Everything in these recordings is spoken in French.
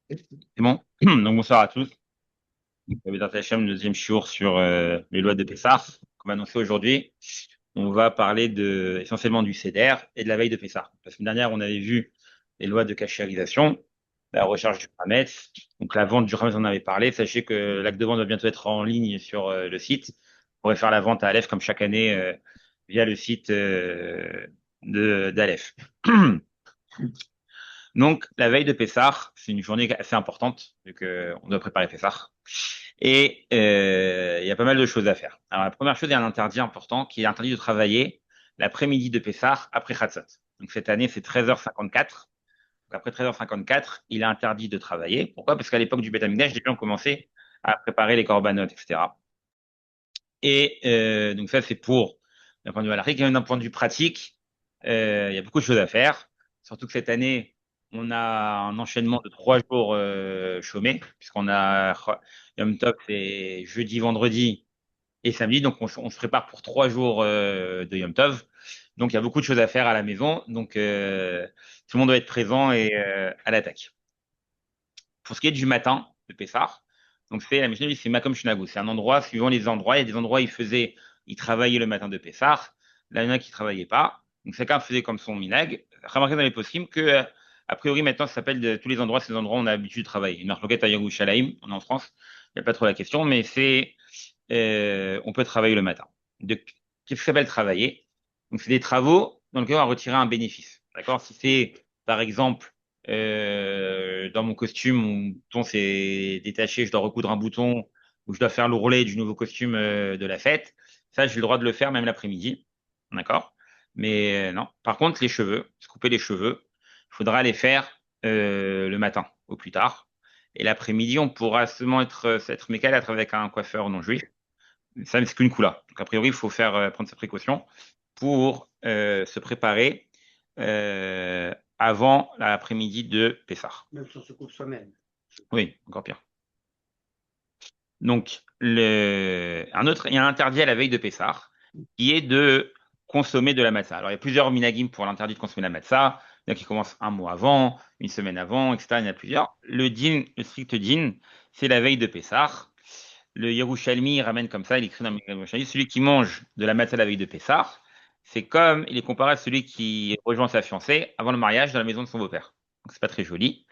C'est bon. Donc bonsoir à tous. Bézat Hachem, deuxième shiur sur les lois de Pessah. Comme annoncé aujourd'hui, on va parler essentiellement du Seder et de la veille de Pessah. La semaine dernière, on avait vu les lois de cachérisation, la recherche du Hametz. Donc la vente du Hametz, on en avait parlé. Sachez que l'acte de vente va bientôt être en ligne sur le site. Vous pourrez faire la vente à Aleph comme chaque année via le site d'Aleph. Donc, la veille de Pessah, c'est une journée assez importante, vu qu'on doit préparer Pessah. Et il y a pas mal de choses à faire. Alors, la première chose, il y a un interdit important qui est interdit de travailler l'après-midi de Pessah après Chatzot. Donc, cette année, c'est 13h54. Donc, après 13h54, il est interdit de travailler. Pourquoi? Parce qu'à l'époque du Beth Amikdash, les gens ont commencé à préparer les corbanotes, etc. Et donc, ça, c'est pour d'un point de vue halakhique. Et même d'un point de vue pratique, il y a beaucoup de choses à faire. Surtout que cette année, on a un enchaînement de 3 jours chômés, puisqu'on a Yom Tov, c'est jeudi, vendredi et samedi. Donc, on se prépare pour 3 jours de Yom Tov. Donc, il y a beaucoup de choses à faire à la maison. Donc, tout le monde doit être présent et à l'attaque. Pour ce qui est du matin de Pessah, donc c'est la Mishnah dit c'est Makom Shunagu. C'est un endroit, suivant les endroits, il y a des endroits où ils travaillaient le matin de Pessah. Là, il y en a qui travaillaient pas. Donc chacun faisait comme son minag. Remarquez dans les poskim que, a priori, maintenant, ça s'appelle de tous les endroits, ces endroits où on a l'habitude de travailler. Une marloquette à Yerushalayim, on est en France, il n'y a pas trop la question, mais on peut travailler le matin. Qu'est-ce que ça s'appelle travailler? Donc c'est des travaux dans lesquels on va retirer un bénéfice. D'accord? Si c'est, par exemple, dans mon costume, mon bouton s'est détaché, je dois recoudre un bouton ou je dois faire le roulet du nouveau costume de la fête. Ça, j'ai le droit de le faire même l'après-midi. D'accord? Mais non. Par contre, les cheveux, se couper les cheveux, il faudra les faire le matin au plus tard. Et l'après-midi, on pourra seulement être mécal avec un coiffeur non juif. Ça, c'est qu'une coula. Donc, a priori, il faut prendre ses précautions pour se préparer avant l'après-midi de Pessah. Même si on se coupe soi-même. Oui, encore pire. Donc, il y a un interdit à la veille de Pessah qui est de consommer de la matzah. Alors, il y a plusieurs minagim pour l'interdit de consommer de la matzah. Il y en a qui commencent un mois avant, une semaine avant, etc. Il y en a plusieurs. Le strict din, c'est la veille de Pessah. Le Yerushalmi ramène comme ça, il écrit dans le Yerushalmi, celui qui mange de la matzah la veille de Pessah, il est comparé à celui qui rejoint sa fiancée avant le mariage dans la maison de son beau-père. Donc, c'est pas très joli.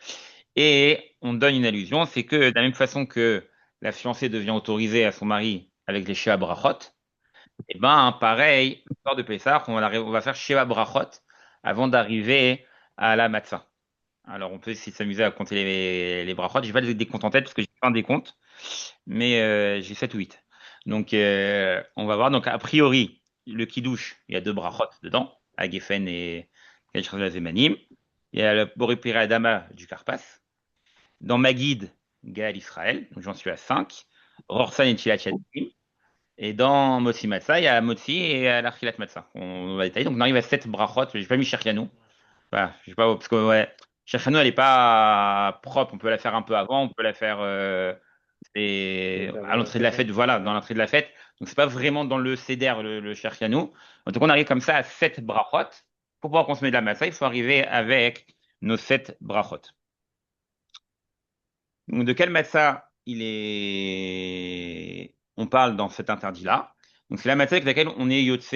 Et on donne une allusion, c'est que de la même façon que la fiancée devient autorisée à son mari avec les Sheva Brachot, et ben pareil, le soir de Pessah, on va faire Sheva Brachot avant d'arriver à la matzah. Alors on peut essayer de s'amuser à compter les brachot. J'ai pas des comptes en tête parce que j'ai pas un décompte, mais j'ai 7 ou 8. Donc on va voir. Donc a priori, le kiddush, il y a 2 brachot dedans, à Geffen et Zemanim. Il y a le Boripira Adama du Karpas. Dans Magid, Gaal Israël, donc j'en suis à 5. Rorsan et Tilat Yadim. Et dans Motzi Matzah, il y a Motzi et l'Archilat Matzah. On va détailler. Donc on arrive à 7 brachot. J'ai pas mis Cherkianou. Voilà, je sais pas, parce que ouais, Cherkianou, elle est pas propre. On peut la faire un peu avant, on peut la faire à l'entrée de la fête, voilà, dans l'entrée de la fête. Donc c'est pas vraiment dans le Seder, le Cherkianou. Donc on arrive comme ça à 7 brachot. Pour pouvoir consommer de la matzah, il faut arriver avec nos 7 brachot. Donc, de quel matzah on parle dans cet interdit-là? Donc, c'est la matzah avec laquelle on est yotse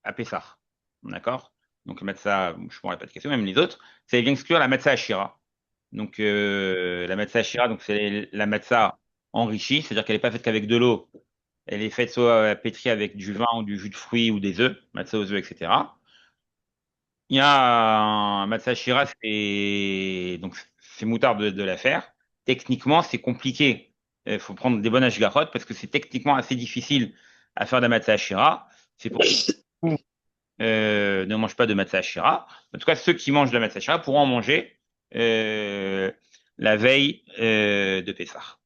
à Pessah. D'accord? Donc, le matzah, je ne pourrais pas de question, même les autres, ça vient exclure la matzah Ashira. Donc, la matzah Ashira, donc c'est la matzah enrichie, c'est-à-dire qu'elle n'est pas faite qu'avec de l'eau. Elle est faite soit pétrie avec du vin ou du jus de fruits ou des œufs, matzah aux œufs, etc. Il y a un matzah Shira, c'est moutard de la faire. Techniquement, c'est compliqué. Il faut prendre des bonnes ashgarot parce que c'est techniquement assez difficile à faire de la matzah Shira. C'est pour ça que beaucoup ne mangent pas de matzah Shira. En tout cas, ceux qui mangent de la matzah Shira pourront en manger la veille de Pessah.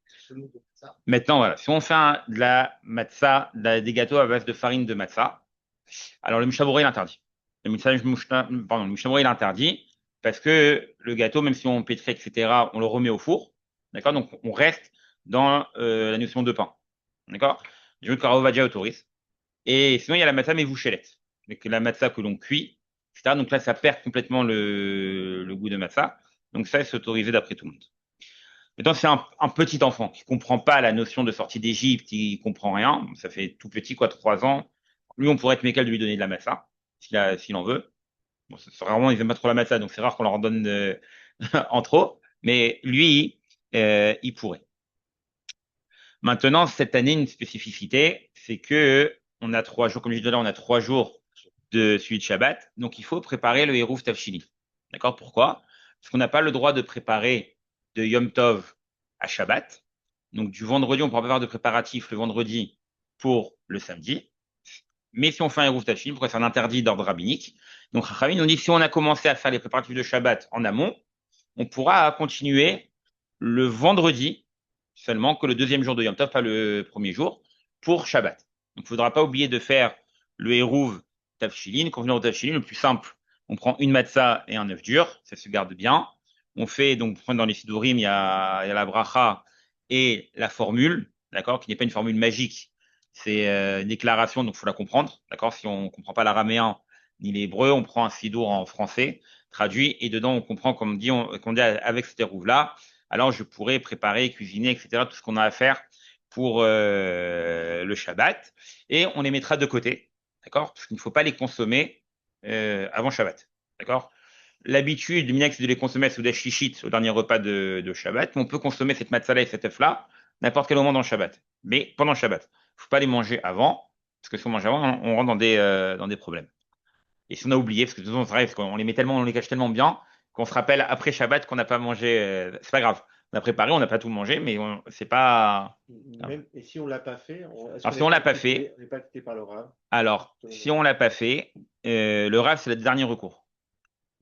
Maintenant, voilà, si on fait de la matzah, des gâteaux à base de farine de matzah, alors le Mishnah Berurah, il interdit. Le Mishnah Berurah, il interdit parce que le gâteau, même si on pétrit, etc., on le remet au four. D'accord? Donc, on reste dans la notion de pain. D'accord? Je veux que Ravovadia autorise. Et sinon, il y a la matzah mevouchelet. avec la matzah que l'on cuit, etc. Donc là, ça perd complètement le goût de matzah. Donc ça, c'est autorisé d'après tout le monde. Maintenant, c'est un petit enfant qui comprend pas la notion de sortie d'Égypte, qui comprend rien. Ça fait tout petit, quoi, 3 ans. Lui, on pourrait être mécal de lui donner de la matzah, s'il en veut. Bon, c'est rarement, ils aiment pas trop la matzah, donc c'est rare qu'on leur en donne en trop. Mais lui, il pourrait. Maintenant, cette année, une spécificité, c'est que on a 3 jours, comme je disais là, on a 3 jours de suivi de Shabbat. Donc, il faut préparer le Hérouf Tavshili. D'accord? Pourquoi? Parce qu'on n'a pas le droit de préparer de Yom Tov à Shabbat. Donc, du vendredi, on ne pourra pas faire de préparatif le vendredi pour le samedi. Mais si on fait un Hérouf Tavshili, pourquoi c'est un interdit d'ordre rabbinique? Donc, Rachamim nous dit, si on a commencé à faire les préparatifs de Shabbat en amont, on pourra continuer le vendredi seulement que le deuxième jour de Yom Tov, pas le premier jour, pour Shabbat. Donc, il ne faudra pas oublier de faire le Hérouv Tavshilin. Quand on vient au Tavshilin, le plus simple, on prend une matzah et un œuf dur, ça se garde bien. On fait, donc, dans les Sidurim, il y a la bracha et la formule, d'accord, qui n'est pas une formule magique, c'est une déclaration, donc il faut la comprendre, d'accord. Si on ne comprend pas l'araméen ni l'hébreu, on prend un sidour en français, traduit, et dedans on comprend, comme qu'on dit avec cet hérouve-là, alors je pourrais préparer, cuisiner, etc., tout ce qu'on a à faire pour le Shabbat, et on les mettra de côté, d'accord? Parce qu'il ne faut pas les consommer avant Shabbat, d'accord? L'habitude du minax, c'est de les consommer sous des chichit au dernier repas de Shabbat, mais on peut consommer cette matzala et cet œuf-là n'importe quel moment dans le Shabbat, mais pendant le Shabbat. Il ne faut pas les manger avant, parce que si on mange avant, on rentre dans des problèmes. Et si on a oublié, parce que de toute façon, ça arrive, parce qu'on les met tellement, on les cache tellement bien, qu'on se rappelle après Shabbat qu'on n'a pas mangé, c'est pas grave. On a préparé, on n'a pas tout mangé, mais c'est pas. Même, et si on l'a pas fait, est-ce Alors qu'on si n'est on pas l'a pas acquitté, fait, on n'est pas acquitté par le Rav? alors si on l'a pas fait, le RAV, c'est le dernier recours.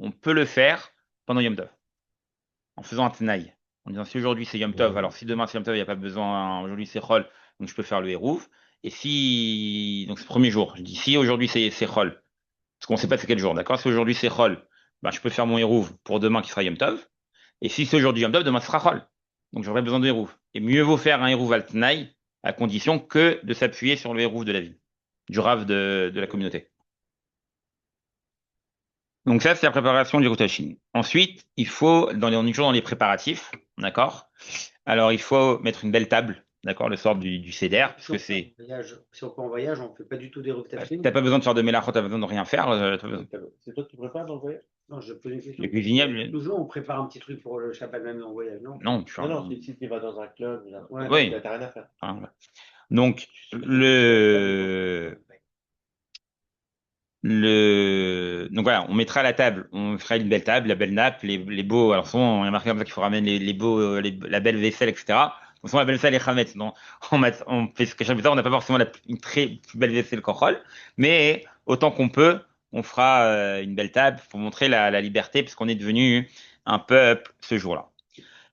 On peut le faire pendant Yom Tov, en faisant un tenaille. En disant si aujourd'hui c'est Yom Tov, alors si demain c'est Yom Tov, il n'y a pas besoin, aujourd'hui c'est Chol, donc je peux faire le Hérouv. Et si, donc c'est le premier jour, je dis si aujourd'hui c'est Chol, parce qu'on ne sait pas c'est quel jour, d'accord? Si aujourd'hui c'est Chol, bah, je peux faire mon Hérouv pour demain qui sera Yom Tov. Et si c'est aujourd'hui Yom Tov, demain ce sera Chol. Donc j'aurai besoin de Hérouv. Et mieux vaut faire un Hérouv al Tnaï à condition que de s'appuyer sur le Hérouv de la ville, du Rav de la communauté. Donc ça, c'est la préparation du Rutachin. Ensuite, il faut, on est toujours dans les préparatifs, d'accord? Alors, il faut mettre une belle table, d'accord, le soir du Seder, parce Si que on part en voyage, si on part en voyage, on ne fait pas du tout des tafshin. t'as pas besoin de faire de mélachot, t'as besoin de rien faire. C'est toi qui prépares dans le voyage? Non, je pose une question. Le cuisinier, Toujours, on prépare un petit truc pour le Shabbat même en voyage, non? non, tu fais Non, non, si tu vas dans un club, là, Ouais. oui. t'as rien à faire. Hein, voilà. Donc, donc voilà, on mettra la table, on fera une belle table, la belle nappe, les beaux, alors souvent on a marqué comme ça qu'il faut ramener les beaux, la belle vaisselle, etc. Donc souvent la belle vaisselle est chametz, donc on fait ce que j'aime ça, on n'a pas forcément une très plus belle vaisselle qu'en rôle, mais autant qu'on peut, on fera une belle table pour montrer la liberté, puisqu'on est devenu un peuple ce jour-là.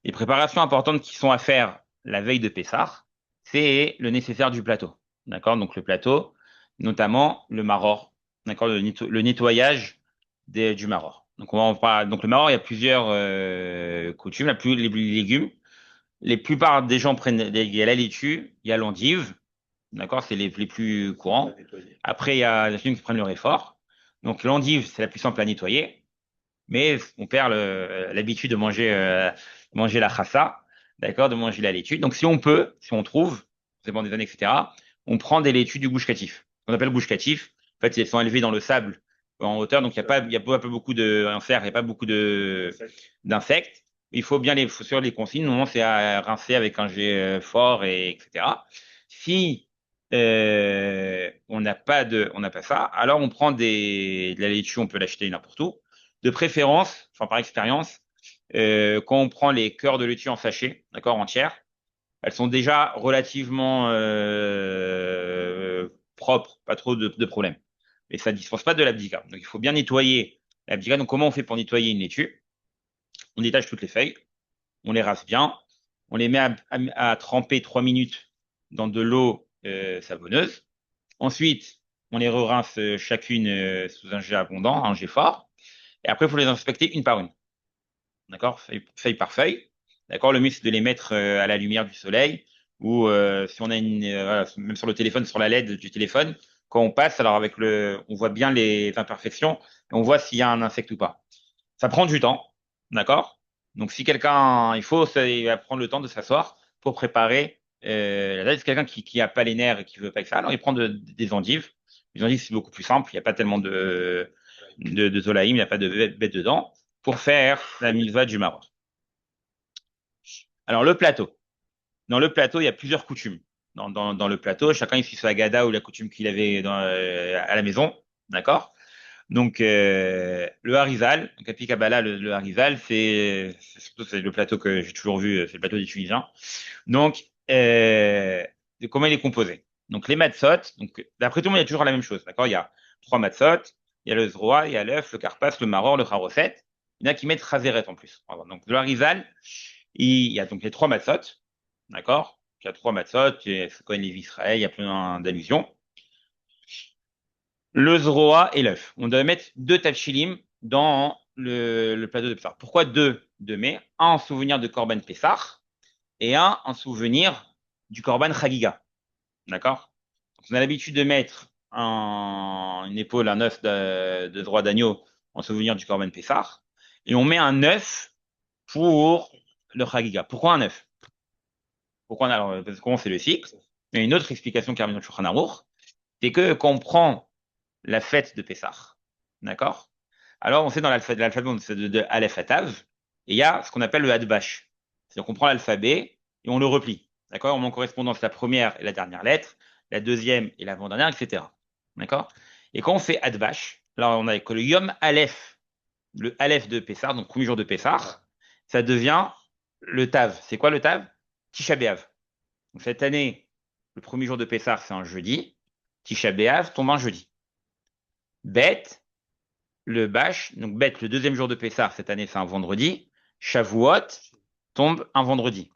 Les préparations importantes qui sont à faire la veille de Pessah, c'est le nécessaire du plateau. D'accord? Donc le plateau, notamment le maror. D'accord? Le nettoyage du maror. Donc on va en parler. Donc le maror, il y a plusieurs coutumes, les légumes. Les plupart des gens prennent, il y a la laitue, il y a l'endive. D'accord? C'est les plus courants. Après, il y a les gens qui prennent le réfort. Donc l'endive, c'est la plus simple à nettoyer, mais on perd l'habitude de manger la chassa, d'accord, de manger la laitue. Donc si on peut, si on trouve, ça dépend des années, etc., on prend des laitues du gouche catif. On appelle gouche catif. En fait, elles sont élevées dans le sable en hauteur, donc il y a pas beaucoup il n'y a pas beaucoup d'insectes. Il faut bien faut suivre les consignes. Normalement, c'est à rincer avec un jet fort etc. Si on n'a pas ça, alors on prend de la laitue, on peut l'acheter n'importe où. De préférence, enfin par expérience, quand on prend les cœurs de laitue en sachet, d'accord, entières, elles sont déjà relativement propres, pas trop de problèmes. Mais ça ne dispense pas de l'abdika. Donc il faut bien nettoyer l'abdika. Donc comment on fait pour nettoyer une laitue? On détache toutes les feuilles, on les rase bien, on les met à tremper 3 minutes dans de l'eau savonneuse. Ensuite, on les rince chacune sous un jet abondant, un jet fort. Et après, il faut les inspecter une par une. D'accord? Feuille par feuille. D'accord? Le mieux, c'est de les mettre à la lumière du soleil ou si on a voilà, même sur le téléphone, sur la LED du téléphone, quand on passe, alors on voit bien les imperfections et on voit s'il y a un insecte ou pas. Ça prend du temps, d'accord? Donc si quelqu'un, il va prendre le temps de s'asseoir pour préparer. Là, c'est quelqu'un qui a pas les nerfs et qui veut pas que ça. Alors il prend des endives. Les endives c'est beaucoup plus simple. Il n'y a pas tellement de zolaïm, il n'y a pas de bête dedans pour faire la milva du maror. Alors le plateau. Dans le plateau, il y a plusieurs coutumes. Dans le plateau, chacun ici sa gada ou la coutume qu'il avait à la maison, d'accord? Donc le harizal, donc Api Kabbalah, le harizal, c'est le plateau que j'ai toujours vu, c'est le plateau des Tunisiens. Donc comment il est composé? Donc les matzot, donc d'après tout le monde, il y a toujours la même chose, d'accord? Il y a trois matzot, il y a le zroa, il y a l'œuf, le karpas, le maror, le charoset. Il y en a qui mettent chazeret en plus. Donc le harizal, il y a donc les trois matzot, d'accord? Il y a trois matzot, c'est quand les Israël, il y a plein d'allusions. Le zroa et l'œuf. On doit mettre deux tafshilim dans le plateau de Pessah. Pourquoi deux mets? Un en souvenir de Korban Pessah et un en souvenir du Korban Chagiga. D'accord? On a l'habitude de mettre une épaule, un œuf de droit d'agneau en souvenir du Korban Pessah et on met un œuf pour le Chagiga. Pourquoi un œuf? Alors, parce qu'on c'est le cycle. Il y a une autre explication qui revient dans le Shulchan Aruch, c'est que quand on prend la fête de Pessah, d'accord? Alors, on sait dans l'alphabet, on sait de Aleph à Tav, et il y a ce qu'on appelle le Hadbash. C'est-à-dire qu'on prend l'alphabet et on le replie, d'accord? On met en correspondance la première et la dernière lettre, la deuxième et l'avant-dernière, etc. D'accord? Et quand on fait Hadbash, là, on a que le Yom Aleph, le Aleph de Pessah, donc premier jour de Pessah, ça devient le Tav. C'est quoi le Tav? Tisha B'Av. Donc, cette année, le premier jour de Pessah, c'est un jeudi. Tisha B'Av tombe un jeudi. Bet, le Bâche, donc Bet, le deuxième jour de Pessah, cette année, c'est un vendredi. Shavuot tombe un vendredi.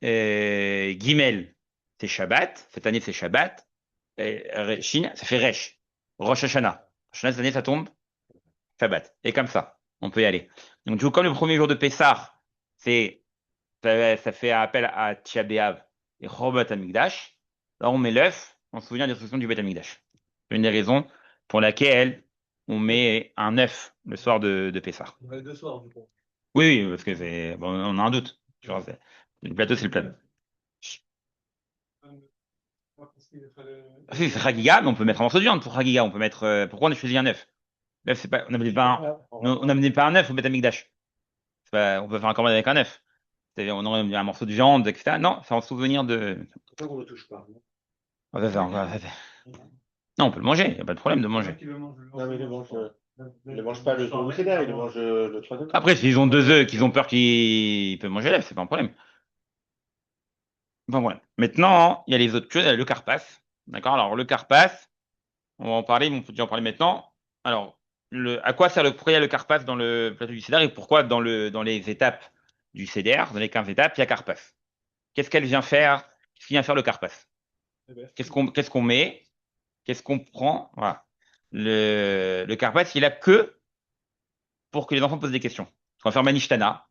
Gimel, c'est Shabbat. Cette année, c'est Shabbat. Shin, ça fait Resh. Rosh Hashanah. Rosh Hashanah, cette année, ça tombe Shabbat. Et comme ça, on peut y aller. Donc, du coup, comme le premier jour de Pessah, ça fait appel à Tisha B'Av et Chorbat Hamikdash, alors on met l'œuf en souvenir des instructions du Beth Hamikdash. C'est une des raisons pour laquelle on met un œuf le soir de Pessah. On a les deux soirs, du coup. Oui, parce que on a un doute. Le plateau, c'est le plateau. Ah, si, c'est Chagiga, mais on peut mettre un morceau de viande pour Chagiga. On peut mettre, pourquoi on a choisi un œuf? L'œuf, c'est pas, on n'amenait pas un œuf au Beth Hamikdash. On peut faire un commande avec un œuf. C'est-à-dire, on aurait un morceau de viande, etc. Non, c'est en souvenir de. Pourquoi on ne le touche pas? Oh, non, on peut le manger, il n'y a pas de problème de manger. Non, mais il ne mange pas le jour du Seder, il le mange le troisième. Après, s'ils ont deux œufs, qu'ils ont peur qu'ils peuvent manger l'œuf, c'est pas un problème. Enfin, voilà. Maintenant, il y a les autres choses, il y a le carpas. D'accord? Alors, le carpas, on va en parler, mais on peut déjà en parler maintenant. Alors, à quoi sert pourquoi il y a le carpas dans le plateau du Seder et pourquoi dans les étapes du Seder, dans les 15 étapes, il y a carpas? Qu'est-ce qu'elle vient faire? Qu'est-ce qu'il vient faire le carpas? Qu'est-ce qu'on met? Qu'est-ce qu'on prend? Voilà. Le carpas, il a que pour que les enfants posent des questions. On va faire Manishtana,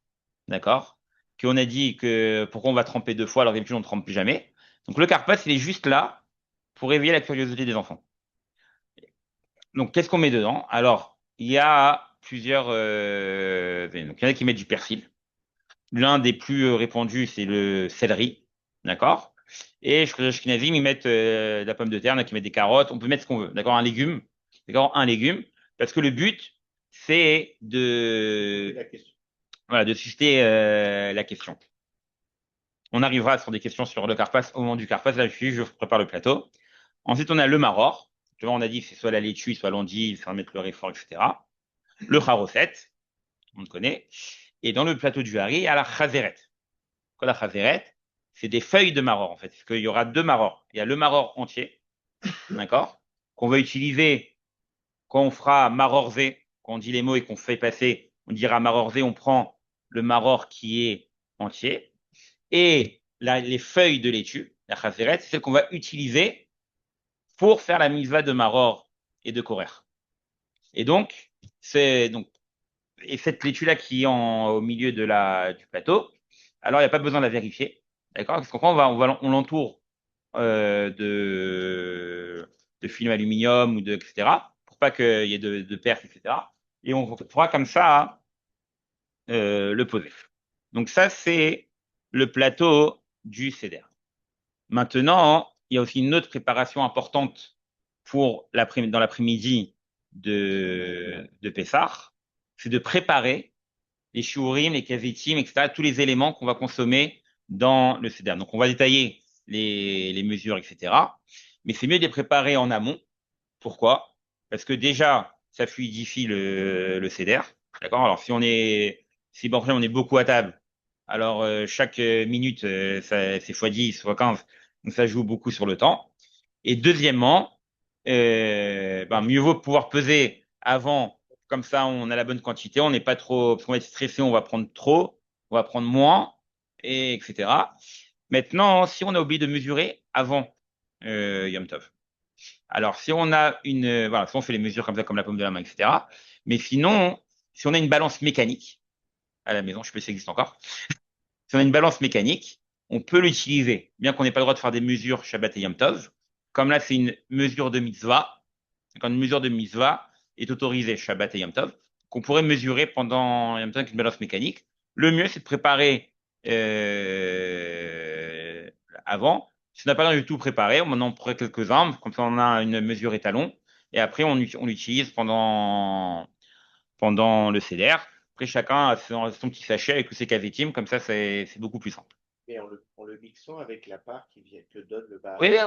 d'accord? Qu'on a dit que pourquoi on va tremper deux fois alors que d'habitude on ne trempe plus jamais. Donc le carpas, il est juste là pour éveiller la curiosité des enfants. Donc qu'est-ce qu'on met dedans? Alors, il y a plusieurs. Donc, il y en a qui mettent du persil. L'un des plus répandus, c'est le céleri, d'accord? Et chez les Ashkenazim, ils mettent de la pomme de terre, il y en a qui mettent des carottes. On peut mettre ce qu'on veut, d'accord? Un légume, d'accord? Un légume, parce que le but, c'est La question. voilà, de susciter la question. On arrivera sur des questions sur le carpas au moment du carpas. Là, je prépare le plateau. Ensuite, on a le maror. Tu vois, on a dit que c'est soit la laitue, soit l'endive, ça va mettre le réfort, etc. Le charoset, on le connaît. Et dans le plateau du hari, il y a la chazeret. Quoi, la chazeret? C'est des feuilles de maror, en fait. Parce qu'il y aura deux marors. Il y a le maror entier, d'accord? Qu'on va utiliser quand on fera marorzé, quand on dit les mots et qu'on fait passer, on dira marorzé, on prend le maror qui est entier. Et les feuilles de laitue, la chazeret, c'est celle qu'on va utiliser pour faire la mitzvah de maror et de korer. Et donc, et cette laitue-là qui est au milieu du plateau, alors il n'y a pas besoin de la vérifier, d'accord? Parce qu'on l'entoure de film aluminium ou etc. Pour pas qu'il y ait de pertes, etc. Et on pourra comme ça le poser. Donc ça, c'est le plateau du Seder. Maintenant, il y a aussi une autre préparation importante pour dans l'après-midi de Pessah, c'est de préparer les shiurim, les kavitim, etc., tous les éléments qu'on va consommer dans le Seder. Donc, on va détailler les mesures, etc. Mais c'est mieux de les préparer en amont. Pourquoi? Parce que déjà, ça fluidifie le Seder. D'accord? Alors, si bon, on est beaucoup à table, alors chaque minute, c'est fois 10, fois 15, donc ça joue beaucoup sur le temps. Et deuxièmement, mieux vaut pouvoir peser avant, comme ça on a la bonne quantité, on n'est pas trop, parce qu'on va être stressé, on va prendre trop, on va prendre moins, et etc. Maintenant, si on a oublié de mesurer avant Yom Tov, alors si on a voilà, si on fait les mesures comme ça, comme la paume de la main, etc. Mais sinon, si on a une balance mécanique à la maison, je sais pas si ça existe encore, si on a une balance mécanique, on peut l'utiliser, bien qu'on n'ait pas le droit de faire des mesures Shabbat et Yom Tov. Comme là, c'est une mesure de mitzvah. Quand une mesure de mitzvah est autorisée Shabbat et Yom Tov, qu'on pourrait mesurer pendant Yom Tov avec une balance mécanique. Le mieux, c'est de préparer avant. Si on n'a pas du tout préparé, on en prend quelques-uns, comme ça on a une mesure étalon, et après on l'utilise pendant le CDR. Après, chacun a son petit sachet avec tous ses cavitim, comme ça c'est beaucoup plus simple. Mais en le mixant avec la part que donne le bar. Oui, oui,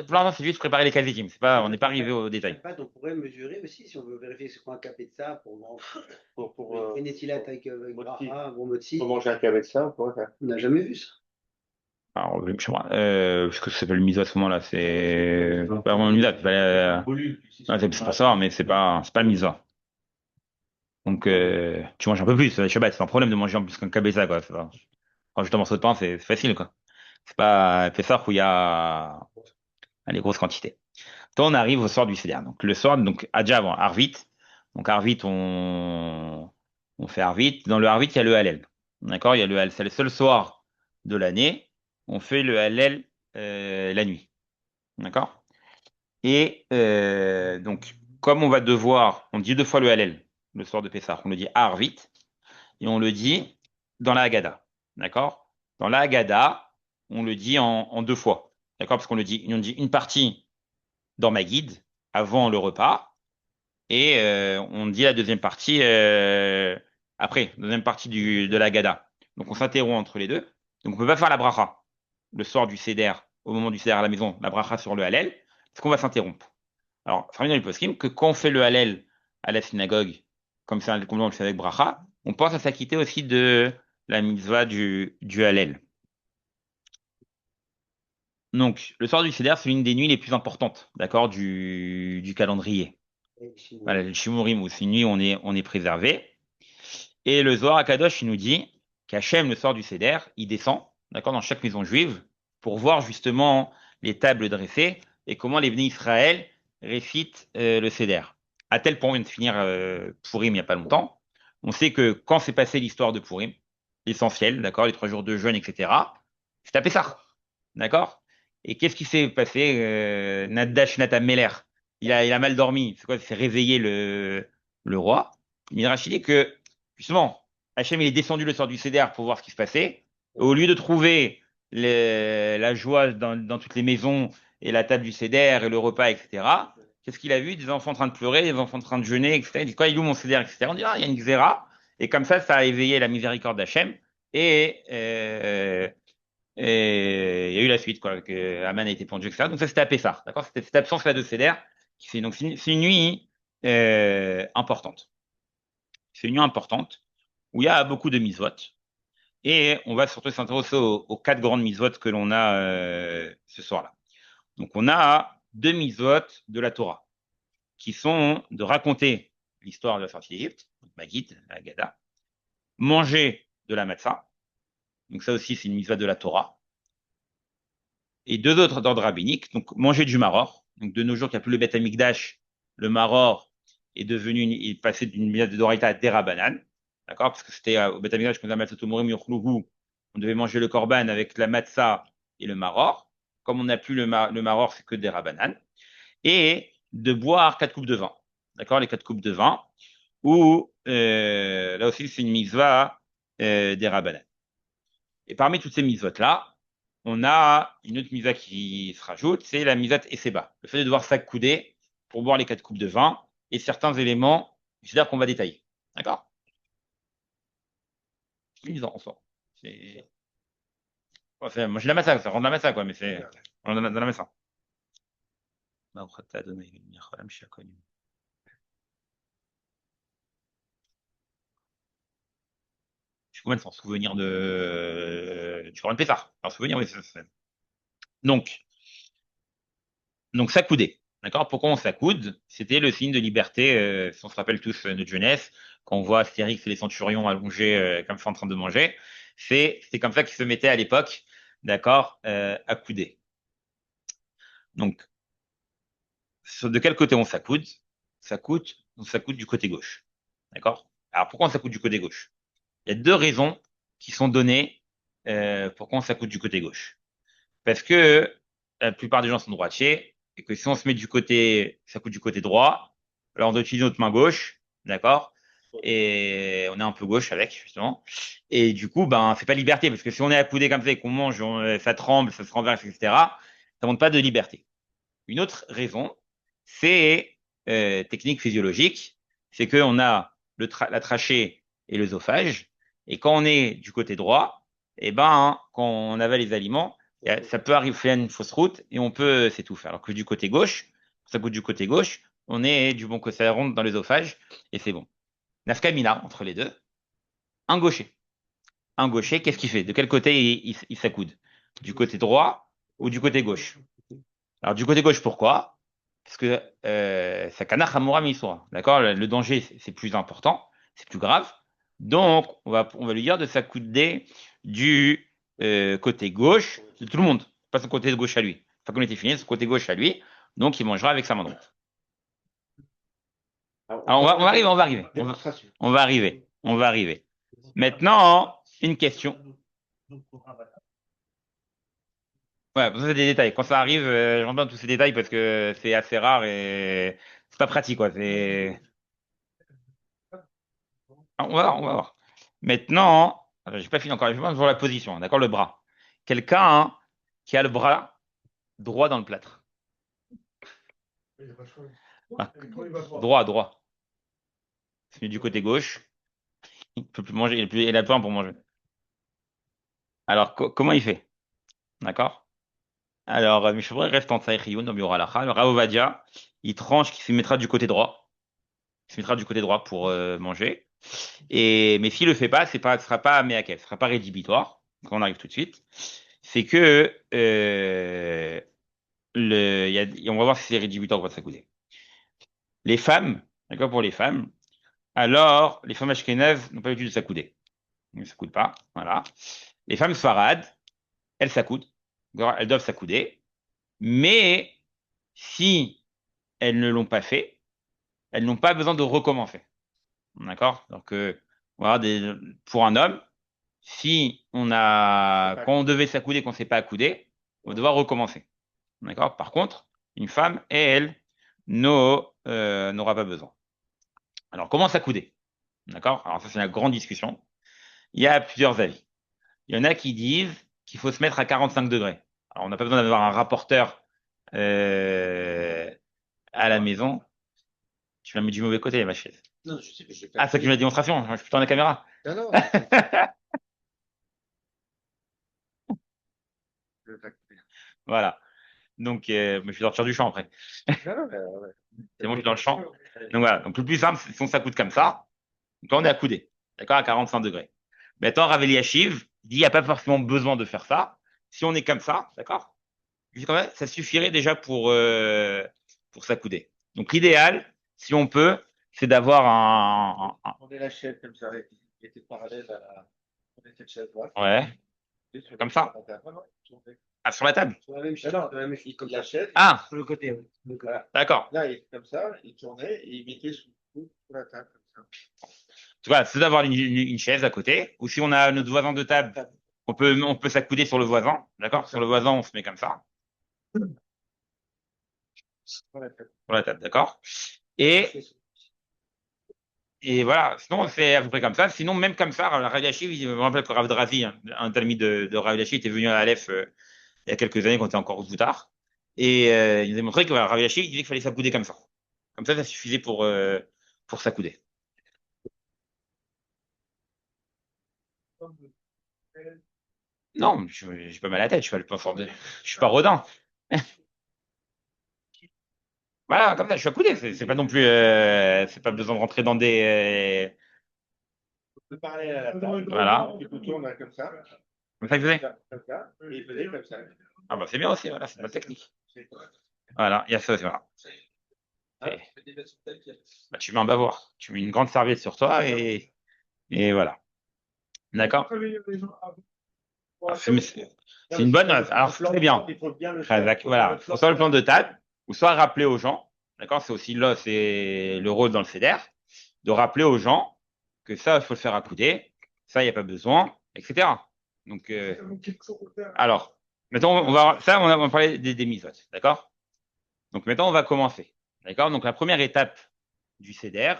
pour l'instant, c'est juste préparer les cavitim. On n'est pas arrivé au détail. On pourrait mesurer aussi si on veut vérifier c'est quoi un capé de ça Pour Vénétilate avec Motzi. Bracha, bon Motzi. Pour manger un avec ça, on pourrait faire. On n'a jamais vu ça. Alors, je sais pas, parce que ça s'appelle miso à ce moment-là, c'est pas vraiment une miso, c'est pour ça, mais c'est pas le miso. Donc, tu manges un peu plus, Shabbat, c'est un problème de manger en plus qu'un kabeza, quoi. Quand juste un morceau de pain, c'est facile, quoi. C'est pas ça où il y a les grosses quantités. Toi, on arrive au soir du Seder. Donc, le soir, donc, déjà avant, Arvit. Donc, Arvit, on fait Arvit. Dans le Arvit, il y a le Hallel. D'accord? Il y a le Hallel. C'est le seul soir de l'année. On fait le Hallel la nuit. D'accord? Et donc, comme on va devoir, on dit deux fois le Hallel le soir de Pessah. On le dit à Arvit et on le dit dans la Haggadah. D'accord? Dans la Haggadah, on le dit en deux fois. D'accord? Parce on dit une partie dans ma guide avant le repas et on dit la deuxième partie après, deuxième partie de la Haggadah. Donc on s'interrompt entre les deux. Donc on peut pas faire la bracha le soir du Seder, au moment du Seder à la maison, la bracha sur le Hallel, parce qu'on va s'interrompre. Alors, ça revient dans les poskim que quand on fait le Hallel à la synagogue, comme on le fait avec bracha, on pense à s'acquitter aussi de la mitzvah du Hallel. Donc, le soir du Seder, c'est l'une des nuits les plus importantes, d'accord, du calendrier. Voilà, le Shimurim, où c'est une nuit où on est préservé. Et le Zohar Akadosh, il nous dit qu'Hachem, le soir du Seder, il descend, d'accord, dans chaque maison juive, pour voir justement les tables dressées et comment les bénis Israël récitent le Seder. À tel point, on vient de finir Purim il n'y a pas longtemps. On sait que quand s'est passée l'histoire de Purim, l'essentiel, d'accord, les 3 jours de jeûne, etc., c'est à Pessah, d'accord? Et qu'est-ce qui s'est passé Nadash Natam Meler, il a mal dormi. C'est quoi? Il s'est réveillé le roi. Midrash dit que justement, Hachem il est descendu le soir du Seder pour voir ce qui se passait. Au lieu de trouver la joie dans toutes les maisons et la table du Seder et le repas, etc., qu'est-ce qu'il a vu? Des enfants en train de pleurer, des enfants en train de jeûner, etc. Il dit quoi? Il est où mon Seder, etc. On dit, ah, il y a une xéra. Et comme ça a éveillé la miséricorde d'Hachem. Et il y a eu la suite, quoi, que Aman a été pendu, etc. Donc ça, c'était à Pessah, d'accord? C'était cette absence-là de Seder. Donc c'est une nuit importante. C'est une nuit importante où il y a beaucoup de mitzvot. Et on va surtout s'intéresser aux 4 grandes mitzvot que l'on a ce soir-là. Donc on a 2 mitzvot de la Torah, qui sont de raconter l'histoire de la sortie d'Égypte, donc Maguid, la Haggadah, manger de la matzah, donc ça aussi c'est une mitzvah de la Torah, et 2 autres d'ordre rabbinique, donc manger du maror, donc de nos jours, il n'y a plus le Beth Amikdash, le maror il est passé d'une mitzvah de Doraita à Derabanan, d'accord, parce que c'était au Beth Amikdash, on devait manger le korban avec la matzah et le maror. Comme on n'a plus le maror, c'est que des rabanan. Et de boire 4 coupes de vin. D'accord? Les 4 coupes de vin. Ou, là aussi, c'est une mitzvah des rabbanan. Et parmi toutes ces mitzvot-là, on a une autre mitzvah qui se rajoute, c'est la mitzvah Esseba. Le fait de devoir s'accouder pour boire les 4 coupes de vin et certains éléments, c'est-à-dire qu'on va détailler. D'accord? C'est une mitzvah en soi. Moi, j'ai la massa, ça rend de la massa, quoi, mais c'est dans la massa. Je suis combien de s'en souvenir du Corban Pessah. En souvenir, oui, Donc, donc s'accouder. D'accord? Pourquoi on s'accoude? C'était le signe de liberté, si on se rappelle tous notre jeunesse, quand on voit Astérix et les Centurions allongés comme ça en train de manger. C'est comme ça qu'ils se mettaient à l'époque, d'accord, accoudés. Donc, de quel côté on s'accoude? On s'accoude du côté gauche. D'accord? Alors, pourquoi on s'accoude du côté gauche? Il y a deux raisons qui sont données pourquoi on s'accoude du côté gauche. Parce que la plupart des gens sont droitiers et que si on se met du côté, ça coûte du côté droit, alors on doit utiliser notre main gauche, d'accord? Et on est un peu gauche avec, justement. Et du coup, ben, c'est pas liberté parce que si on est accoudé comme ça et qu'on mange, ça tremble, ça se renverse, etc., ça montre pas de liberté. Une autre raison, c'est technique physiologique, c'est qu'on a la trachée et l'œsophage, et quand on est du côté droit, eh ben, quand on avale les aliments, ça peut arriver à une fausse route et on peut s'étouffer. Alors que du côté gauche, ça coûte du côté gauche, on est du bon côté, ça rentre dans l'œsophage et c'est bon. Nafkamina entre les deux, un gaucher. Un gaucher, qu'est-ce qu'il fait? De quel côté il s'accoude? Du côté droit ou du côté gauche? Alors du côté gauche, pourquoi? Parce que Sakana Hamura Misura. D'accord? Le danger, c'est plus important, c'est plus grave. Donc, on va lui dire de s'accouder du côté gauche de tout le monde, pas son côté gauche à lui. Enfin, qu'on était fini, son côté gauche à lui. Donc, il mangera avec sa main droite. Alors, on va arriver, on va arriver. On va arriver. Maintenant, une question. Ouais, ça, c'est des détails. Quand ça arrive, j'entends bien tous ces détails parce que c'est assez rare et c'est pas pratique, quoi. On va voir. Maintenant, j'ai pas fini encore. Je vais voir la position, hein, d'accord, le bras. Quelqu'un hein, qui a le bras droit dans le plâtre. Ah, droit, droit. C'est du côté gauche. Il peut plus manger, il a plus pour manger. Alors, comment il fait? D'accord? Alors, Mishra reste en Tsaïrioun, dans Biur Halacha. Le Rav Ovadia, il tranche, qui se mettra du côté droit. Il se mettra du côté droit pour manger. Mais s'il le fait pas, ce sera pas Meakev, ce sera pas rédhibitoire. On arrive tout de suite. C'est que on va voir si c'est rédhibitoire ou pas de s'accouder. Les femmes, d'accord, pour les femmes, alors les femmes ashkénazes n'ont pas l'habitude de s'accouder. Elles ne s'accoudent pas, voilà. Les femmes sfarades, elles s'accoudent, elles doivent s'accouder, mais si elles ne l'ont pas fait, elles n'ont pas besoin de recommencer. D'accord? Donc, voilà, pour un homme, si quand on devait s'accouder, qu'on ne s'est pas accoudé, on va devoir recommencer. D'accord? Par contre, une femme, elle, n'aura pas besoin. Alors, comment s'accouder? D'accord? Alors, ça, c'est une grande discussion. Il y a plusieurs avis. Il y en a qui disent qu'il faut se mettre à 45 degrés. Alors, on n'a pas besoin d'avoir un rapporteur euh, à la maison. Tu l'as mis du mauvais côté, ma chaise. Non, je sais, je vais Ah, c'est ça que je la démonstration. Je suis dans la caméra. Non, non. Voilà. Donc, je vais sortir du champ après. C'est bon, je suis dans le champ. Donc voilà. Donc, le plus simple, c'est si on s'accoude comme ça. Quand on est accoudé. D'accord? À 45 degrés. Maintenant, Rav Eliashiv dit il n'y a pas forcément besoin de faire ça. Si on est comme ça, d'accord? Ça suffirait déjà pour s'accouder. Donc, l'idéal, si on peut, c'est d'avoir On est la chaise comme ça, qui était parallèle à cette chaise droite. Ouais. Comme ça. Ah, sur la table. Sur la même chaise, Non, sur la même chaise, comme la ça. chaise. Ah, Sur le côté, oui. Voilà. d'accord. Là, il est comme ça, il tournait et il mettait son coude sur la table comme ça. Voilà, c'est d'avoir une chaise à côté. Ou si on a notre voisin de table, on peut s'accouder sur le voisin. D'accord? Sur le voisin, on se met comme ça. Voilà. pour la table, d'accord? Et, et voilà, sinon c'est à peu près comme ça. Sinon, même comme ça, Rav Yashiv, je me rappelle que Rav Drazi, un talmide de Rav Yashiv, était venu à Aleph il y a quelques années quand on était encore au Zoutar. Et il nous a montré que voilà, Rav Yashiv, il disait qu'il fallait s'accouder comme ça. Comme ça suffisait pour s'accouder. Non, j'ai pas mal à la tête, je suis pas fort je suis pas rodin. Voilà, comme ça, je suis accoudé. C'est pas non plus, c'est pas besoin de rentrer dans des, On peut parler à la table. voilà. Tu peux tourner comme ça. Comme ça, il faisait. Comme ça. Et il faisait comme ça. Ah bah c'est bien aussi, voilà, c'est de la technique. Voilà, il y a ça aussi, voilà. Et- bah, tu mets un bavoir, tu mets une grande serviette sur toi et voilà. D'accord? Alors, c'est une bonne, alors c'est très bien. Il faut bien le Très faire. voilà. Faut soit le plan de table, ou soit rappeler aux gens, d'accord? C'est aussi là, c'est le rôle dans le CEDER, de rappeler aux gens que ça, il faut le faire accouder, ça, il n'y a pas besoin, etc. Donc, alors, maintenant, on va parler des misotes, d'accord? Donc, maintenant, on va commencer, d'accord? Donc, la première étape du CEDER,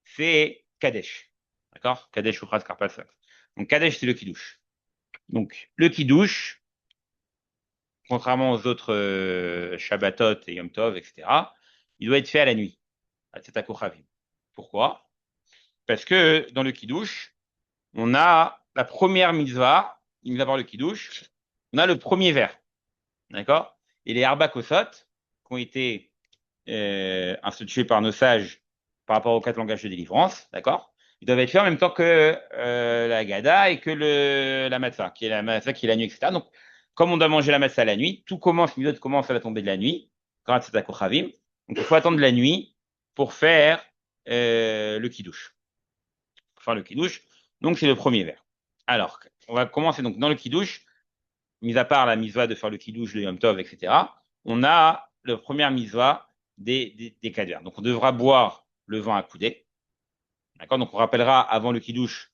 c'est Kadesh, d'accord? Kadesh ou Kras Karpatsak. Donc, Kadesh, c'est le kidouche. Donc, le kidouche, contrairement aux autres Shabbatot et Yom Tov, etc., il doit être fait à la nuit, à Tzedakah Kochavim. Pourquoi? Parce que dans le Kiddush, on a la première mitzvah, il va voir le Kiddush, on a le premier vers, d'accord? Et les Arba Kosot, qui ont été institués par nos sages par rapport aux quatre langages de délivrance, d'accord? Ils doivent être faits en même temps que la Gada et que la Matzah, qui est la Matzah qui est la nuit, etc. Donc, comme on doit manger la Matzah la nuit, tout commence, Midot commence à la tombée de la nuit, grâce à Kochavim. Donc, il faut attendre la nuit pour faire le Kiddush. Pour faire le Kiddush. Donc, c'est le premier vers. Alors, on va commencer donc dans le Kiddush, mis à part la mitzvah de faire le Kiddush, le Yom Tov, etc. On a la première mitzvah des cadres. Donc, on devra boire le vin à coudée. D'accord? Donc, on rappellera avant le Kiddush,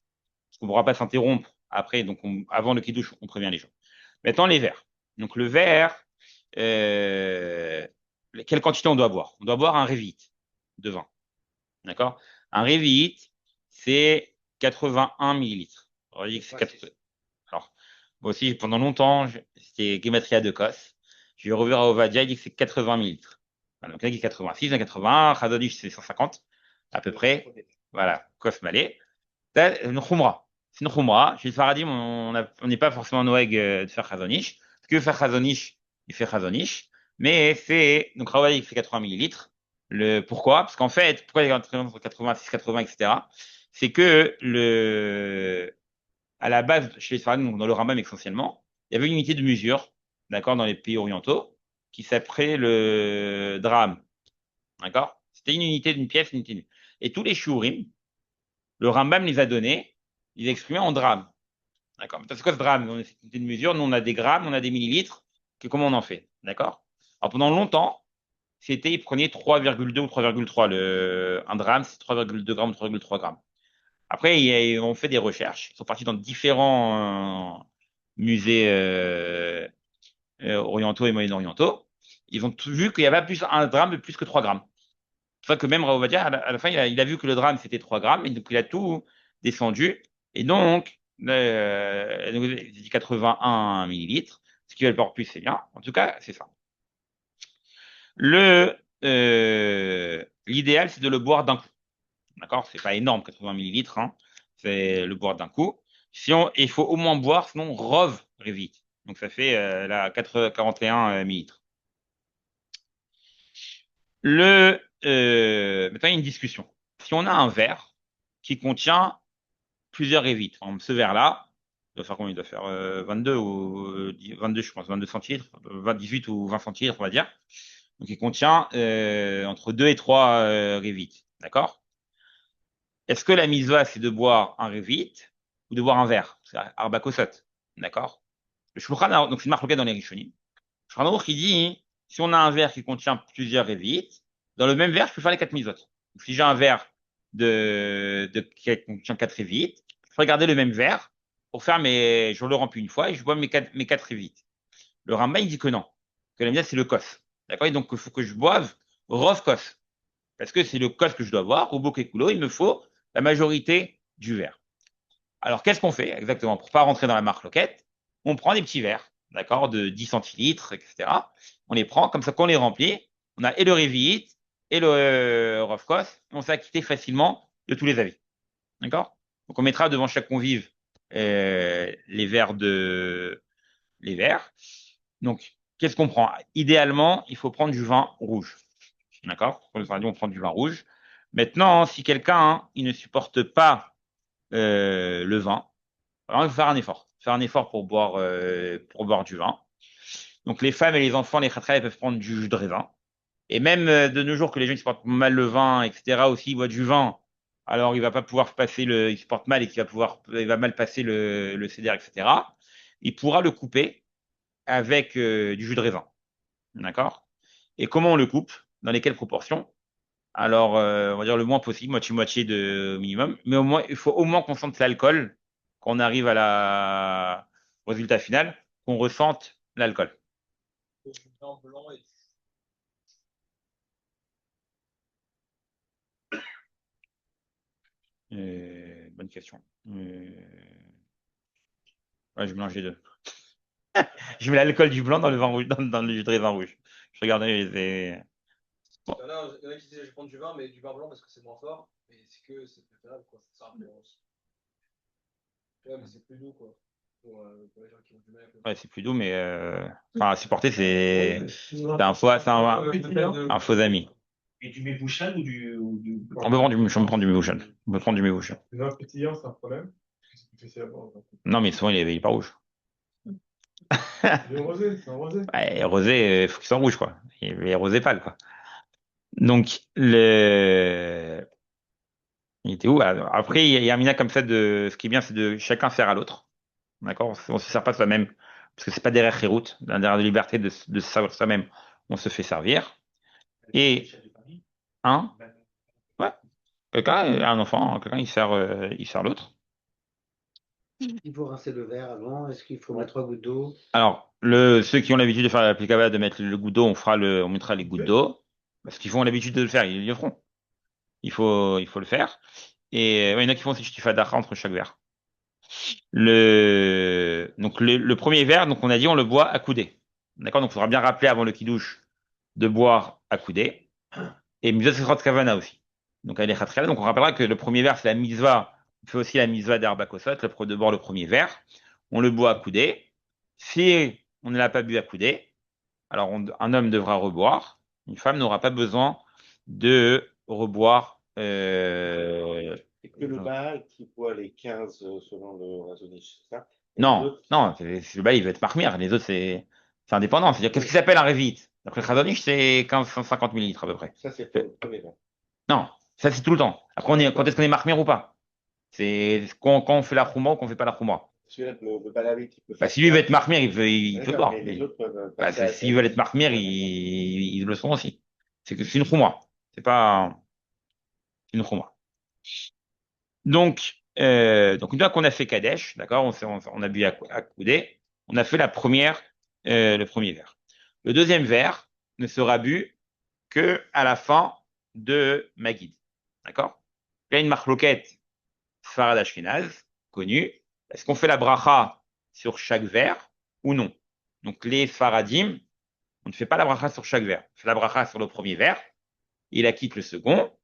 parce qu'on ne pourra pas s'interrompre après. Donc, avant le Kiddush, on prévient les gens. Maintenant, les verres. Donc, le verre, euh, quelle quantité on doit boire? On doit boire un révite de vin. D'accord? Un révite, c'est 81 millilitres. On dit que c'est 4... Alors, moi aussi, pendant longtemps, c'était Gematria de Kos. J'ai revu à Ovadia, il dit que c'est 80 millilitres. Voilà, donc, il y en a qui 86, il y en a 80, Khazadish, c'est 150, à peu près. Voilà, Kos Malé. Une Khumra. C'est une Khumra. Chez le Faradim, on n'est pas forcément Noeg de faire Khazonish. Ce que faire Khazonish, il fait Khazonish. Mais c'est, donc Rawadi fait 80 millilitres. Pourquoi? Parce qu'en fait, pourquoi il y a entre 86, 80, etc. C'est que à la base, chez les Faradim, donc dans le Rambam essentiellement, il y avait une unité de mesure, d'accord, dans les pays orientaux, qui s'appelait le drame. D'accord? C'était une unité d'une pièce, une unité d'une. Et tous les shurim, le Rambam les a donnés, ils exprimaient en drame. D'accord? C'est quoi ce drame? On a une unité de mesure, nous on a des grammes, on a des millilitres, comment on en fait? D'accord? Alors pendant longtemps, c'était, ils prenaient 3,2 ou 3,3. Un drame, c'est 3,2 grammes ou 3,3 grammes. Après, ils ont fait des recherches. Ils sont partis dans différents musées orientaux et moyen-orientaux. Ils ont vu qu'il y avait plus un drame de plus que 3 grammes. C'est pour ça que même Raovadia, à la fin, il a vu que le drame, c'était 3 grammes, et donc il a tout descendu. Et donc, il dit 81 millilitres, ce qui va le port plus, c'est bien. En tout cas, c'est ça. L'idéal, c'est de le boire d'un coup. D'accord? C'est pas énorme, 80 millilitres, hein. C'est le boire d'un coup. Il faut au moins boire, sinon rove vite. Donc ça fait 41 millilitres. Maintenant, il y a une discussion. Si on a un verre qui contient plusieurs révites, par exemple, ce verre-là, il doit faire combien? Il doit faire 22 ou 22, je pense, 22 centilitres, 18 ou 20 centilitres, on va dire. Donc, il contient entre 2 et 3 révites. D'accord? Est-ce que la mitzvah, c'est de boire un révite ou de boire un verre? C'est Arba Kosot. D'accord? Le Shulchan Aruch, donc c'est une marque dans les Rishonim. Le Shulchan Aruch, il dit, si on a un verre qui contient plusieurs révites, dans le même verre, je peux faire les quatre misotes. Donc, si j'ai un verre qui contient quatre révites, je peux regarder le même verre pour faire je le remplis une fois et je bois mes quatre révites. Le Rambam, il dit que non. Que la mitzvah, c'est le kos. D'accord? Et donc, il faut que je boive Rov Kos. Parce que c'est le kos que je dois boire. Au Bokekulo, il me faut la majorité du verre. Alors, qu'est-ce qu'on fait exactement pour pas rentrer dans la marque loquette? On prend des petits verres, d'accord, de 10 centilitres, etc. On les prend, comme ça, qu'on les remplit, on a et le Révi'it et le Rofkos, on s'est acquitté facilement de tous les avis. D'accord? Donc, on mettra devant chaque convive les verres les verres. Donc, qu'est-ce qu'on prend? Idéalement, il faut prendre du vin rouge. D'accord? On prend du vin rouge. Maintenant, si quelqu'un, hein, il ne supporte pas le vin, alors, il faut faire un effort. Faire un effort pour boire du vin. Donc, les femmes et les enfants, les khatras, peuvent prendre du jus de raisin. Et même de nos jours, que les gens qui supportent mal le vin, etc., aussi, ils boivent du vin. Alors, il va pas pouvoir passer il supporte mal et il va mal passer le CDR, etc. Il pourra le couper avec du jus de raisin. D'accord? Et comment on le coupe? Dans lesquelles proportions? Alors, on va dire le moins possible, moitié-moitié de minimum. Mais au moins, il faut au moins qu'on sente l'alcool, qu'on arrive au résultat final, qu'on ressente l'alcool. Bonne question. Ouais, je mélange les deux. Je mets l'alcool du blanc dans le vin rouge, dans le jus de raisin rouge. Je regardais bon. Il y en a qui disaient je prends du vin, mais du vin blanc parce que c'est moins fort. Mais c'est que c'est préférable, quoi. Ça influence. Ouais, mais c'est plus doux, quoi. Pour les gens qui ont du mal avec le vin. Ouais, c'est plus doux, mais enfin, à supporter, c'est un faux ami. Et du Mébouchan On peut prendre on peut prendre du Mébouchan. On peut prendre du Mébouchan. Le vin pétillant, c'est un problème. Parce que c'est difficile à boire. Non, mais souvent, il est pas rouge. Le rosé, c'est un rosé. Ouais, rosé, faut qu'il soit rouge, quoi. Il est rosé pâle, quoi. Donc, il était où? Alors, après, il y a un mina comme ça ce qui est bien, c'est de chacun faire à l'autre. D'accord? On se sert pas soi-même. Parce que c'est pas derrière Hérout, derrière de liberté de se servir soi-même. On se fait servir. Et, un, ouais, un enfant, quelqu'un, il sert l'autre. Il faut rincer le verre avant. Est-ce qu'il faut mettre 3 gouttes d'eau? Alors, ceux qui ont l'habitude de faire l'applicable, de mettre le goutte d'eau, on mettra les gouttes d'eau. Parce qu'ils ont l'habitude de le faire, ils le feront. Il faut le faire. Et ouais, il y en a qui font aussi shtifadacha entre chaque verre. Donc le premier verre, donc on a dit on le boit à coudée. D'accord? Donc il faudra bien rappeler avant le kidouche de boire à coudée. Et mitzvah sesrot kavana aussi. Donc elle est khatriala. Donc on rappellera que le premier verre c'est la mitzvah. On fait aussi la mitzvah d'Arbakosot, de boire le premier verre. On le boit à coudée. Si on ne l'a pas bu à coudée, alors un homme devra reboire. Une femme n'aura pas besoin de reboire. C'est que le Baal qui boit les 15 selon le Razonich, c'est ça? Et les Non, autres, non, le bail, il va être marmire. Les autres, c'est indépendant. C'est-à-dire, qu'est-ce qui s'appelle un Revit? D'après le Khazonich, c'est 50 millilitres à peu près. ça c'est pour le premier verre. Non, ça, c'est tout le temps. Après, quand est-ce qu'on est marmire ou pas? C'est quand on fait la chouma ou qu'on fait pas la chouma. Celui-là, le Balavit, il peut Bah, faire si lui veut ça. être marmire, il peut D'accord, boire. mais les autres peuvent Bah, passer à s'ils veulent être marmire, ils le sont aussi. C'est une chouma. C'est une chouma. Donc une fois qu'on a fait Kadesh, d'accord, on a bu à coudée, on a fait le premier verre. Le deuxième verre ne sera bu que à la fin de Magid, d'accord? Il y a une marloquette Farad Ashkenaz, connue. Est-ce qu'on fait la bracha sur chaque verre ou non? Donc les Faradim, on ne fait pas la bracha sur chaque verre. On fait la bracha sur le premier verre, il acquitte le second,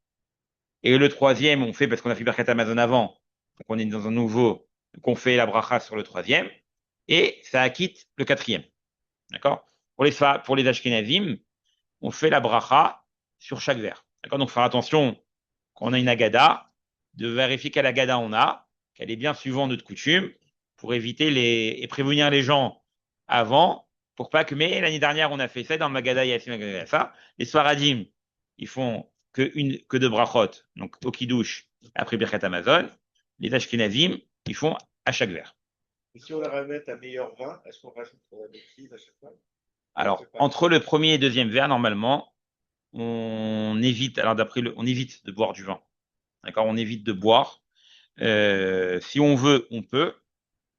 et le troisième, on fait parce qu'on a fait Birkat Amazon avant, donc on est dans un nouveau, donc on fait la bracha sur le troisième, et ça acquitte le quatrième. D'accord? Pour les Ashkenazim, on fait la bracha sur chaque verre. D'accord? Donc faire attention quand on a une agada, de vérifier quelle agada on a, qu'elle est bien suivant notre coutume, pour éviter et prévenir les gens avant, pour pas que, mais l'année dernière, on a fait ça dans le Magada, il y a ça. Les Swaradim, ils font que deux brachot, donc au kiddush, après Birkat Amazon. Les Ashkenazim, ils font à chaque verre. Et si on leur ramène un meilleur vin, est-ce qu'on rajoute la bêtise à chaque fois? Alors, entre le premier et le deuxième verre, normalement, on évite, alors on évite de boire du vin. D'accord? On évite de boire. Si on veut, on peut,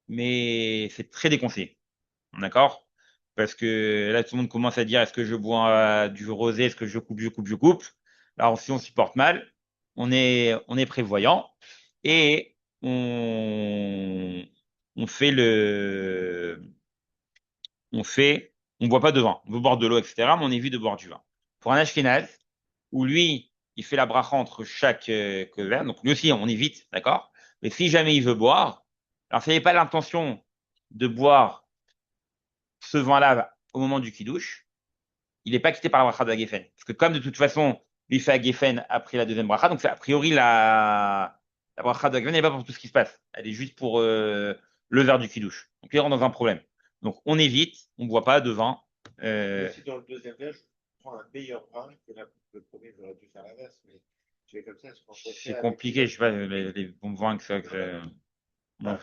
mais c'est très déconseillé. D'accord? parce que là, tout le monde commence à dire, est-ce que je bois du rosé, est-ce que je coupe. Alors, si on supporte mal, on est prévoyant et on fait on boit pas de vin. On veut boire de l'eau, etc., mais on évite de boire du vin. Pour un Ashkénaze, où lui, il fait la bracha entre chaque verre, donc lui aussi, on évite, d'accord? Mais si jamais il veut boire, alors s'il n'avait pas l'intention de boire ce vin-là au moment du kidouche, il n'est pas quitté par la bracha de la Geffen. Parce que comme de toute façon, lui fait la Geffen après la deuxième bracha, donc c'est a priori la bracha de la Geffen n'est pas pour tout ce qui se passe. Elle est juste pour le verre du kidouche. Donc il rentre dans un problème. Donc on évite, on ne boit pas de vin. Si dans le deuxième verre, je prends un meilleur brin que le premier, j'aurais dû faire l'inverse, mais je fais comme ça, je prends C'est compliqué, je sais pas, les bons vins que ça. Bon.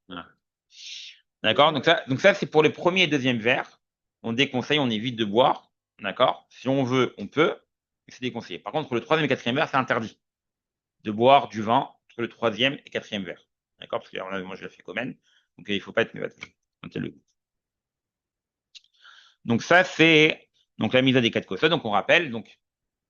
Voilà. D'accord? Donc ça, c'est pour le premier et deuxième verre. On déconseille, on évite de boire. D'accord? Si on veut, on peut. Mais c'est déconseillé. Par contre, pour le troisième et quatrième verre, c'est interdit de boire du vin entre le troisième et quatrième verre. D'accord? Parce que moi, je l'ai fait quand même. Donc, il ne faut pas être mévatel. Notez-le. Donc, ça, c'est donc la mise à des 4 kosot. Donc, on rappelle, donc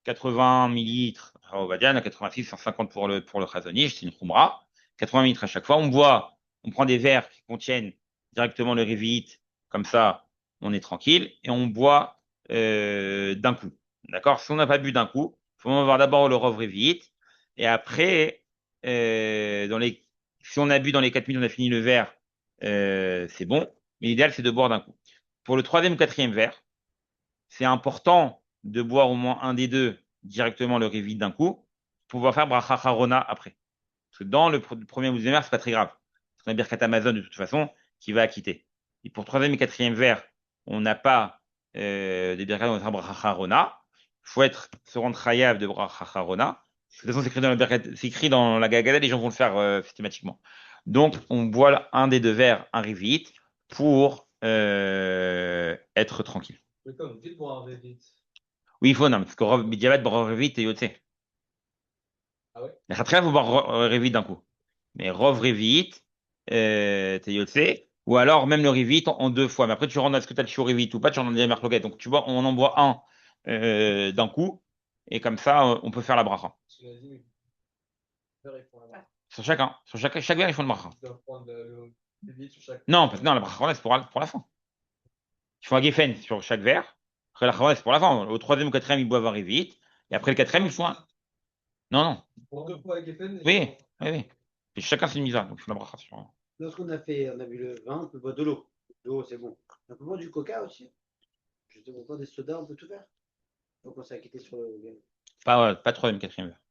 80 millilitres à Ovadian, 86, 150 pour le Chazonish, c'est une khumra. 80 millilitres à chaque fois. On prend des verres qui contiennent directement le révite, comme ça, on est tranquille, et on boit d'un coup. D'accord? Si on n'a pas bu d'un coup, il faut avoir d'abord le rov révite, et après, si on a bu dans les 4 minutes, on a fini le verre, c'est bon, mais l'idéal, c'est de boire d'un coup. Pour le troisième ou quatrième verre, c'est important de boire au moins un des deux directement le révite d'un coup pour pouvoir faire bracha harona après. Parce que dans le premier ou deuxième verre, c'est pas très grave. Parce qu'on a Birkat Amazon de toute façon qui va acquitter. Et pour le troisième et quatrième verre, on n'a pas des Birkat, on va faire bracha harona. Il faut se rendre chayav de bracha harona. De toute façon, c'est écrit dans la Gagada, les gens vont le faire systématiquement. Donc, on boit un des deux verres, un révite, pour être tranquille. Mais comme, vite pour arriver vite. Oui, il faut, non, parce que Rov B'diavad, Rov Revit et Yotze. Ah ouais? Mais après, il faut boire Revit d'un coup. Mais Rov Revit, t'es Yotze, ou alors même le Revit en deux fois. Mais après, tu rentres dans ce que tu as le chiot Revit ou pas, tu rentres dans des marloquettes. Donc, tu vois, on en boit un d'un coup, et comme ça, on peut faire la bracha. Parce qu'il a dit, ils font la bracha. Sur chaque verre, ils font le bracha. Ils doivent prendre le vite sur chaque. Non, non, la bracha, c'est pour la fin. Ils font un geffen sur chaque verre. Après, la bracha, c'est pour la fin. Au troisième ou quatrième, ils boivent un Revit. Et après le quatrième, ils font un. Non, non. Pour deux fois avec Effen. Oui, oui, oui. Et chacun c'est une misa, donc il faut la bracha sur. Lorsqu'on a vu le vin, on peut boire de l'eau. L'eau, c'est bon. On peut boire du coca aussi. Je te bois des sodas, on peut tout faire. Donc on s'est acquitté sur le. Pas troisième, quatrième verre.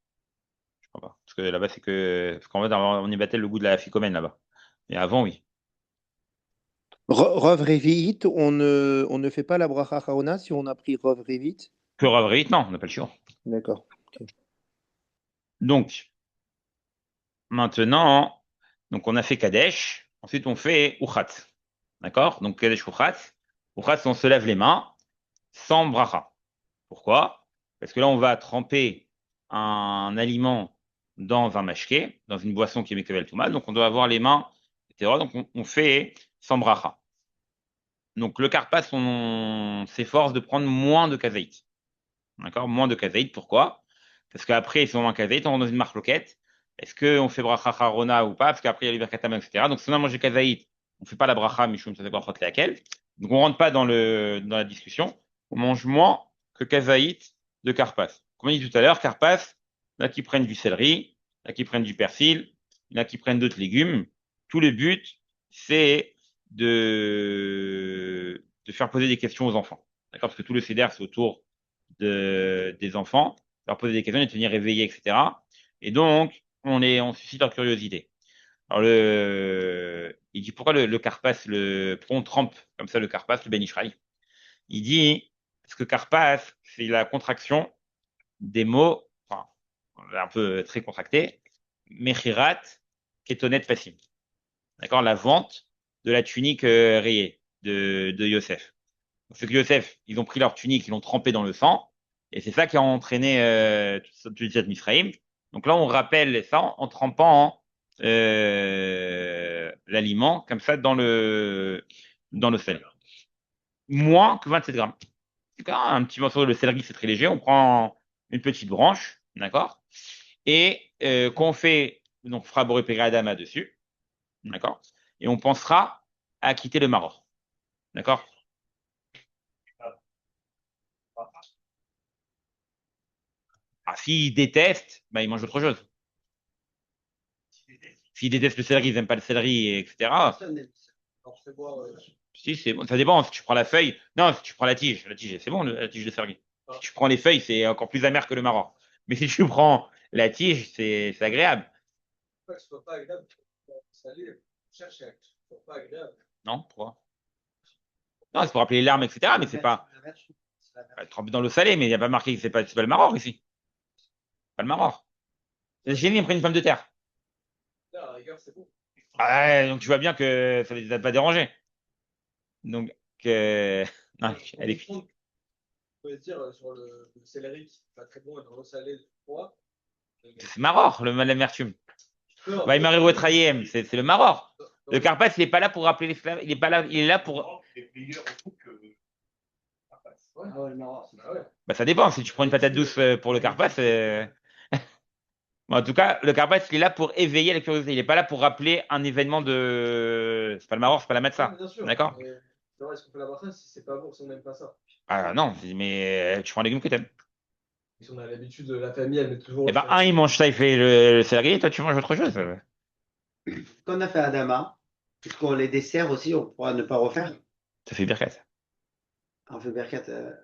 Je crois pas. Parce que là-bas, parce qu'en fait, on y battait le goût de la ficomène là-bas. Mais avant, oui. Rov Revit, on ne fait pas la bracha Harona si on a pris Rov Revit. Que Ravrit, non, on n'a pas le choix. D'accord. Donc, maintenant, donc on a fait Kadesh. Ensuite, on fait Uchat. D'accord? Donc, Kadesh Uchat. Uchat, on se lève les mains sans bracha. Pourquoi? Parce que là, on va tremper un aliment dans un mashké, dans une boisson qui est Mekevel Toumal. Donc, on doit avoir les mains, etc. Donc, on fait sans bracha. Donc, le Karpas, on s'efforce de prendre moins de kazaït. D'accord? Moins de kazaït. Pourquoi? Parce qu'après, si on manque kazaït, on rentre dans une marloquette. Est-ce qu'on fait bracha harona ou pas? Parce qu'après, il y a l'Iberkatam, etc. Donc, si on a mangé kazaït, on ne fait pas la bracha, mishum brachot laquelle. Donc, on rentre pas dans la discussion. On mange moins que kazaït de Karpas. Comme on dit tout à l'heure, Karpas, là qui prennent du céleri, là qui prennent du persil, là qui prennent d'autres légumes. Tout le but, c'est de faire poser des questions aux enfants. D'accord? Parce que tout le CEDER, c'est autour des enfants, leur poser des questions, les tenir éveillés, etc. Et donc, on suscite leur curiosité. Alors, il dit pourquoi le Karpas, pourquoi on trempe comme ça le Karpas, le Ben Ishraï? Il dit, parce que Karpas, c'est la contraction des mots, enfin, un peu très contracté, Mechirat, Ketonet Fassim. D'accord? La vente de la tunique rayée de Yosef. Donc, c'est que Yosef, ils ont pris leur tunique, ils l'ont trempée dans le sang, et c'est ça qui a entraîné toute cette Misraïm. Donc là, on rappelle ça en trempant l'aliment comme ça dans le sel. Moins que 27 grammes. D'accord. Un petit morceau de céleri, c'est très léger. On prend une petite branche, d'accord. Et qu'on fait, donc, fera boré pegradama dessus, d'accord. Et on pensera à quitter le Maroc, d'accord. Ah, s'il déteste, bah, il mange autre chose. S'il déteste le céleri, ils n'aiment pas le céleri, etc. Personne n'aime ça. Alors, c'est moi, Si, c'est bon. Ça dépend. Si tu prends la feuille, non, si tu prends la tige, c'est bon, la tige de céleri. Si tu prends les feuilles, c'est encore plus amer que le marron. Mais si tu prends la tige, c'est agréable. pas que ce soit pas agréable, salé, cherche à que ce soit pas agréable. Non? Pourquoi? Non, c'est pour rappeler les larmes, etc. Mais c'est pas. Tremper dans l'eau salée, mais il n'y a pas marqué que c'est pas le marron ici. Pas le marron. C'est génial, ils prennent une pomme de terre. Là, à la rigueur, c'est bon. Ah, ouais, donc tu vois bien que ça ne les a pas dérangés. Donc, non, elle est cuite. On peut dire sur le céleri qui n'est pas très bon et dans l'eau salée, froid. C'est marrant, l'amertume. Non, Bah, il m'arrive au Trayem, c'est le marrant. Le Carpas, il n'est pas là pour rappeler les flammes. Il est pas là, il est là pour. C'est meilleur au goût que. Ouais. Ah ouais, le Maroc, c'est Bah ouais. Bah, ça dépend. Si tu prends une patate douce pour le Carpas, bon, en tout cas, le Carpas, il est là pour éveiller la curiosité. Il n'est pas là pour rappeler un événement de. C'est pas le Maroc, c'est pas la Ouais, Matzah. bien sûr. D'accord? Mais alors, est-ce qu'on peut l'avoir ça si c'est pas bon, si on n'aime pas ça? Ah non, mais tu prends un légume que t'aimes. Si on a l'habitude, la famille, elle met toujours. Eh ben, un, il mange ça, il fait le céleri, et toi, tu manges autre chose. Quand on a fait Adama, puisqu'on les dessert aussi, on pourra ne pas refaire. Ça fait birkat. On fait Berkat,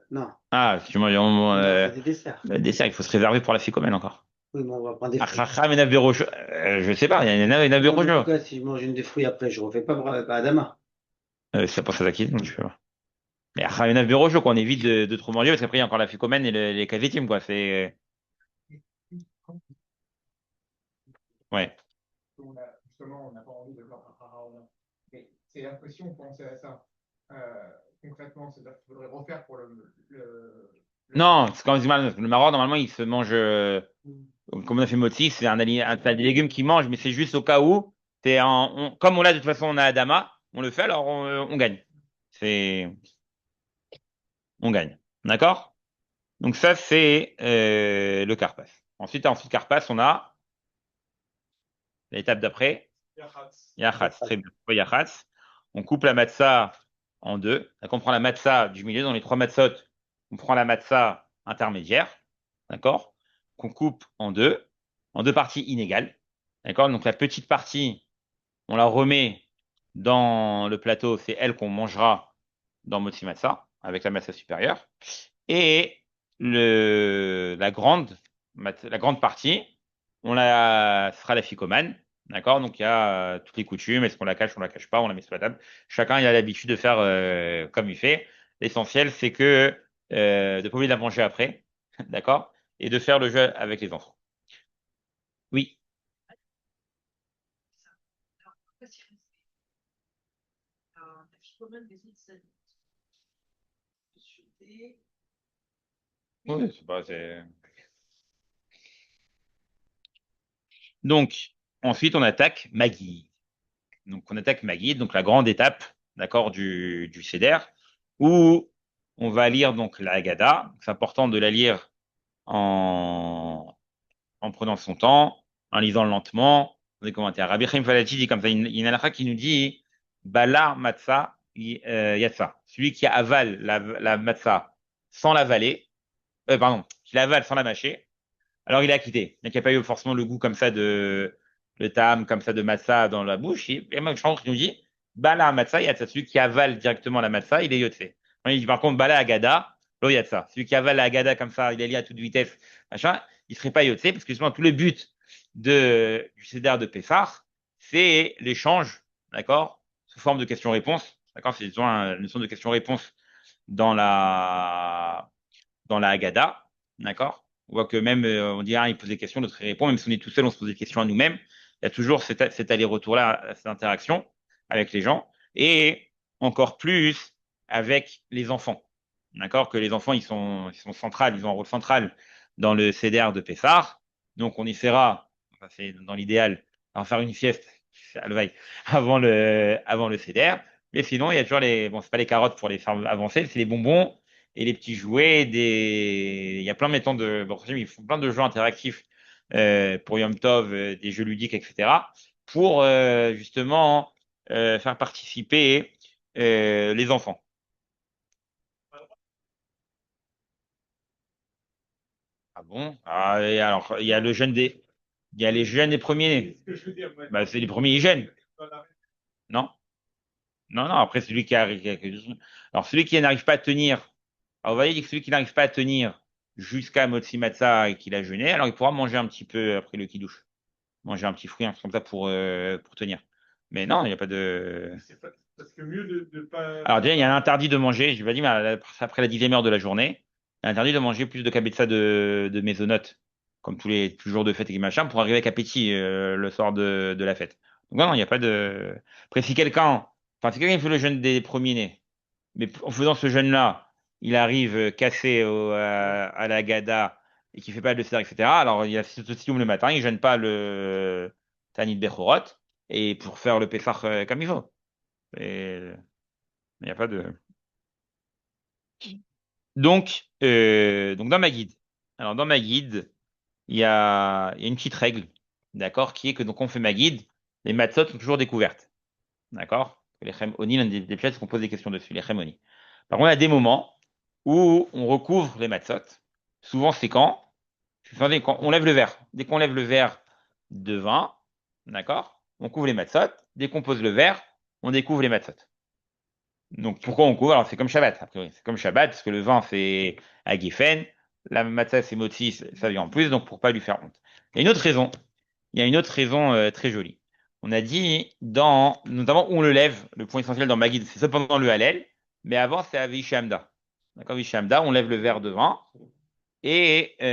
non. Ah, si tu manges On a fait des desserts. le dessert, il faut se réserver pour la ficomène encore. Oui, mais on va prendre des Ah, fruits. Chacham et Naverocho. Je sais pas, il y en a Non, mais Naverocho. pourquoi si je mange une des fruits après, je refais pas Adama. C'est pour ça qu'il donc tu peux voir. Mais Chacham et Naverocho, qu'on évite de trop manger, parce qu'après, il y a encore la ficomène et les cavetimes, quoi. C'est. Ouais. Justement, on n'a pas envie de voir un pharaon. Mais c'est l'impression, on pensait à ça. Concrètement, c'est-à-dire qu'il faudrait refaire pour Non, c'est quand même le maror, normalement, il se mange. Comme on a fait moti, c'est un des légumes qu'il mange, mais c'est juste au cas où. Comme on l'a de toute façon, on a Adama, on le fait, alors on gagne. C'est. On gagne. D'accord? Donc ça, c'est le carpas. Ensuite, carpas, on a l'étape d'après. Yachatz. Très bien. Yachatz. On coupe la matzah en deux. Donc on prend la matzah du milieu, dans les trois matzot, on prend la matzah intermédiaire. D'accord? Qu'on coupe en deux parties inégales. D'accord? Donc la petite partie, on la remet dans le plateau, c'est elle qu'on mangera dans Motzi Matzah, avec la matzah supérieure. Et la grande partie, ce sera la ficomane. D'accord? Donc, il y a toutes les coutumes. Est-ce qu'on la cache, on la cache pas, on la met sur la table. Chacun, il a l'habitude de faire comme il fait. L'essentiel, c'est que de pas oublier de la manger après. D'accord? Et de faire le jeu avec les enfants. Oui. Oui, Donc, ensuite, on attaque Magui. Donc, on attaque Magui, donc la grande étape, d'accord, du Seder, où on va lire donc la Haggadah. C'est important de la lire en prenant son temps, en lisant lentement, dans les commentaires. Rabbi Chaim Falati dit comme ça, il y a une halakha qui nous dit, Balar Matzah Yatsa. Celui qui avale la matzah sans l'avaler, pardon, qui l'avale sans la mâcher, alors il est acquitté. Donc il n'y a pas eu forcément le goût comme ça le tam, comme ça de matzah dans la bouche. Et même Chantre qui nous dit, Bala matzah yatsa. Celui qui avale directement la matzah, il est yotse. Il dit par contre, Bala agada, lo yatsa. Celui qui avale la agada comme ça, il est lié à toute vitesse, machin, il serait pas yotse, parce que justement tout le but du Seder de Pessah, c'est l'échange, d'accord, sous forme de questions-réponses. D'accord, c'est une notion de questions-réponses dans la Haggadah, d'accord? On voit que même, on dit, il pose des questions, l'autre il répond, même si on est tout seul, on se pose des questions à nous-mêmes. Il y a toujours cet aller-retour-là, cette interaction avec les gens. Et encore plus avec les enfants. D'accord? Que les enfants, ils sont centrales, ils ont un rôle central dans le CDR de Pessah. Donc, on essaiera, enfin, c'est dans l'idéal, d'en faire une fieste, avant le CDR, Mais sinon, il y a toujours bon, c'est pas les carottes pour les faire avancer, c'est les bonbons et les petits jouets. Il y a plein de méthodes bon, ils font plein de jeux interactifs pour Yom Tov, des jeux ludiques, etc. pour justement faire participer les enfants. Ah bon? Ah, et alors, il y a les jeunes des premiers-nés. Ce que je veux dire, moi, Bah, c'est les premiers hygiènes, dans la- non? Non, non, après, celui qui arrive. Alors, celui qui n'arrive pas à tenir. Alors, vous voyez que celui qui n'arrive pas à tenir jusqu'à Motsi Matzah et qu'il a jeûné, alors il pourra manger un petit peu après le kiddush. Manger un petit fruit, un truc comme ça pour tenir. Mais non, il n'y a pas de. c'est pas- Parce que mieux de pas. Alors, déjà, il y a un interdit de manger, je vous l'ai dit, mais après la 10e heure de la journée, il y a un interdit de manger plus de kabetza de maisonnote, comme tous les jours de fête et machin, pour arriver avec appétit le soir de la fête. Donc, non, non, il n'y a pas de. Après, si quelqu'un fait le jeûne des premiers-nés, mais en faisant ce jeûne-là, il arrive cassé à la Gada et qui fait pas de seder, etc. Alors, il y a ce sioum le matin, il jeûne pas le Tanit Bechorot et pour faire le Pessah comme il faut. Et il n'y a pas de. Donc dans ma guide. Alors, dans ma guide, il y a une petite règle, d'accord, qui est que donc on fait ma guide, les matzot sont toujours découvertes, d'accord? Les Oni, l'un des pièces qu'on pose des questions dessus, les Oni. Par contre, il y a des moments où on recouvre les matzot. Souvent, c'est quand? Quand on lève le verre. Dès qu'on lève le verre de vin, d'accord? On couvre les matzot. Dès qu'on pose le verre, on découvre les matzot. Donc pourquoi on couvre? Alors c'est comme Shabbat, a priori. C'est comme Shabbat, parce que le vin c'est à Giffen, la matzah c'est motzi, ça vient en plus, donc pour pas lui faire honte. Il y a une autre raison. Il y a une autre raison très jolie. On a dit notamment où on le lève, le point essentiel dans Maguide, c'est cependant le Hallel, mais avant c'est à Vishamda. D'accord, Vishamda, on lève le verre de vin et je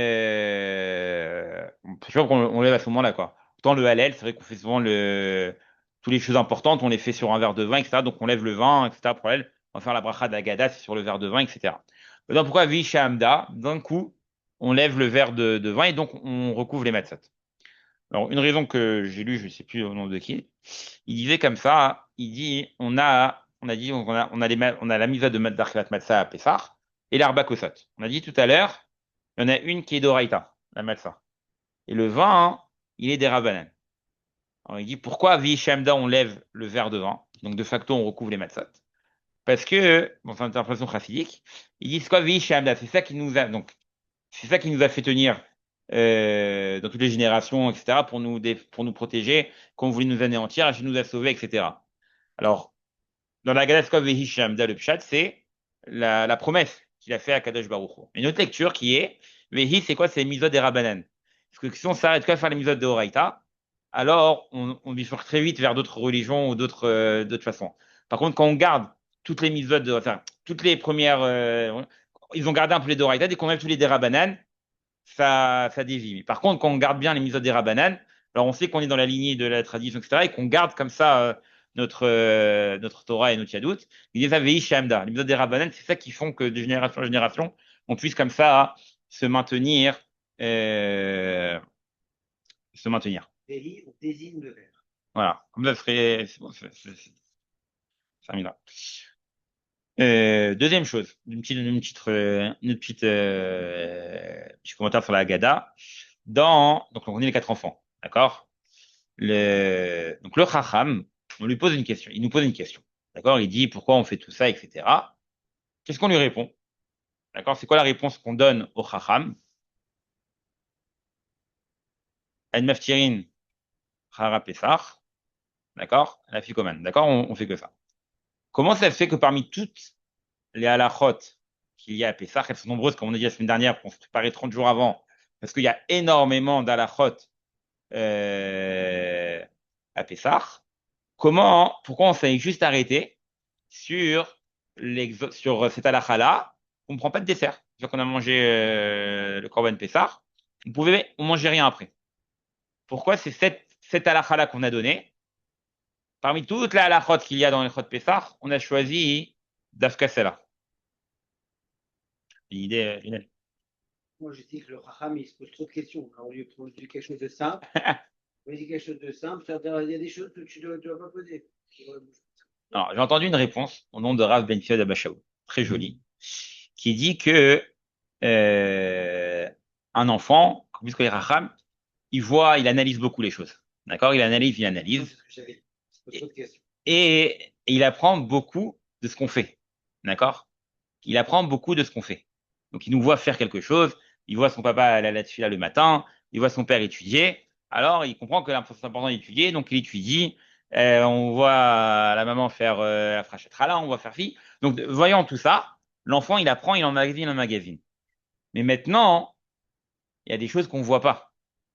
sais pas pourquoi on lève à ce moment-là quoi. Pourtant le Hallel, c'est vrai qu'on fait souvent toutes les choses importantes, on les fait sur un verre de vin, etc. Donc on lève le vin, etc. Pour elle, on va faire la bracha d'Agada, c'est sur le verre de vin, etc. Donc pourquoi Vishamda, d'un coup, on lève le verre de vin et donc on recouvre les matzot. Alors, une raison que j'ai lue, je ne sais plus au nom de qui, il disait comme ça, il dit, on a la mise de d'Archivat Matzah à Pessah et l'arba Kosot. On a dit tout à l'heure, il y en a une qui est d'Oraïta, la Matzah. Et le vin, hein, il est des Rabbanan. Alors, il dit, pourquoi Vishamda, on lève le verre de vin? Donc, de facto, on recouvre les Matzot. Parce que, bon, c'est une interprétation chassidique, ils disent quoi, Vishamda? C'est ça qui nous a fait tenir dans toutes les générations, etc., pour nous protéger, quand on voulait nous anéantir, Hachem nous a sauvés, etc. Alors, dans la Galaskov et Hishamda, le Pshat, c'est la promesse qu'il a fait à Kadosh Baruch Hu. Une autre lecture qui est, Vehi, c'est quoi? C'est les misodes des Rabbanan. Parce que si on s'arrête qu'à faire les misodes de Horaïta, alors on bifurque très vite vers d'autres religions ou d'autres façons. Par contre, quand on garde toutes les misodes, enfin, toutes les premières, ils ont gardé un peu les Doraïta, dès qu'on enlève tous les Derabanan, ça dévie. Mais par contre, quand on garde bien les mitzvot des Rabbanan, alors on sait qu'on est dans la lignée de la tradition, etc., et qu'on garde comme ça notre Torah et notre Yadout. Il les avait Shamda. Les mitzvot des Rabbanan, c'est ça qui font que de génération en génération, on puisse comme ça se maintenir. euh, se maintenir. Pays, on désigne le verre. Voilà. Comme ça serait. C'est bon, ça ira. Deuxième chose, petit commentaire sur la Haggadah. Donc on est les quatre enfants, d'accord? Donc le Chacham, on lui pose une question, il nous pose une question, d'accord? Il dit pourquoi on fait tout ça, etc. Qu'est-ce qu'on lui répond? D'accord? C'est quoi la réponse qu'on donne au Chacham? Ein Maftirin Chara Pesach, d'accord? La Fikoman, d'accord? On fait que ça. Comment ça se fait que parmi toutes les halachot qu'il y a à Pessah, elles sont nombreuses, comme on a dit la semaine dernière, qu'on se préparait 30 jours avant, parce qu'il y a énormément d'halachot euh, à Pessah. Pourquoi on s'est juste arrêté sur cette halakha-là? On ne prend pas de dessert. Une fois qu'on a mangé le korban Pessah, on mangeait rien après. Pourquoi c'est cette halakha-là qu'on a donnée? Parmi toutes les halakhot qu'il y a dans les chot Pessah, on a choisi Dafka celle-là. L'idée, Lionel. Moi, je dis que le Raham, il se pose trop de questions. Alors, on lui pose quelque chose de simple. On lui dit quelque chose de simple, ça veut dire il y a des choses que tu ne dois pas poser. Alors, j'ai entendu une réponse au nom de Rav Ben Fiad Abashaou, très jolie, qui dit que euh, un enfant, puisqu'il est racham, il analyse beaucoup les choses. D'accord? Il analyse, il C'est analyse. ce que j'avais. C'est pas trop de questions. Et il apprend beaucoup de ce qu'on fait. D'accord? Il apprend beaucoup de ce qu'on fait. Donc, il nous voit faire quelque chose, il voit son papa aller à la tefila le matin, il voit son père étudier. Alors, il comprend que c'est important d'étudier, donc il étudie. On voit la maman faire la frachette là, on voit faire fi. Donc, voyant tout ça, l'enfant, il apprend, il emmagasine, il emmagasine. Mais maintenant, il y a des choses qu'on voit pas.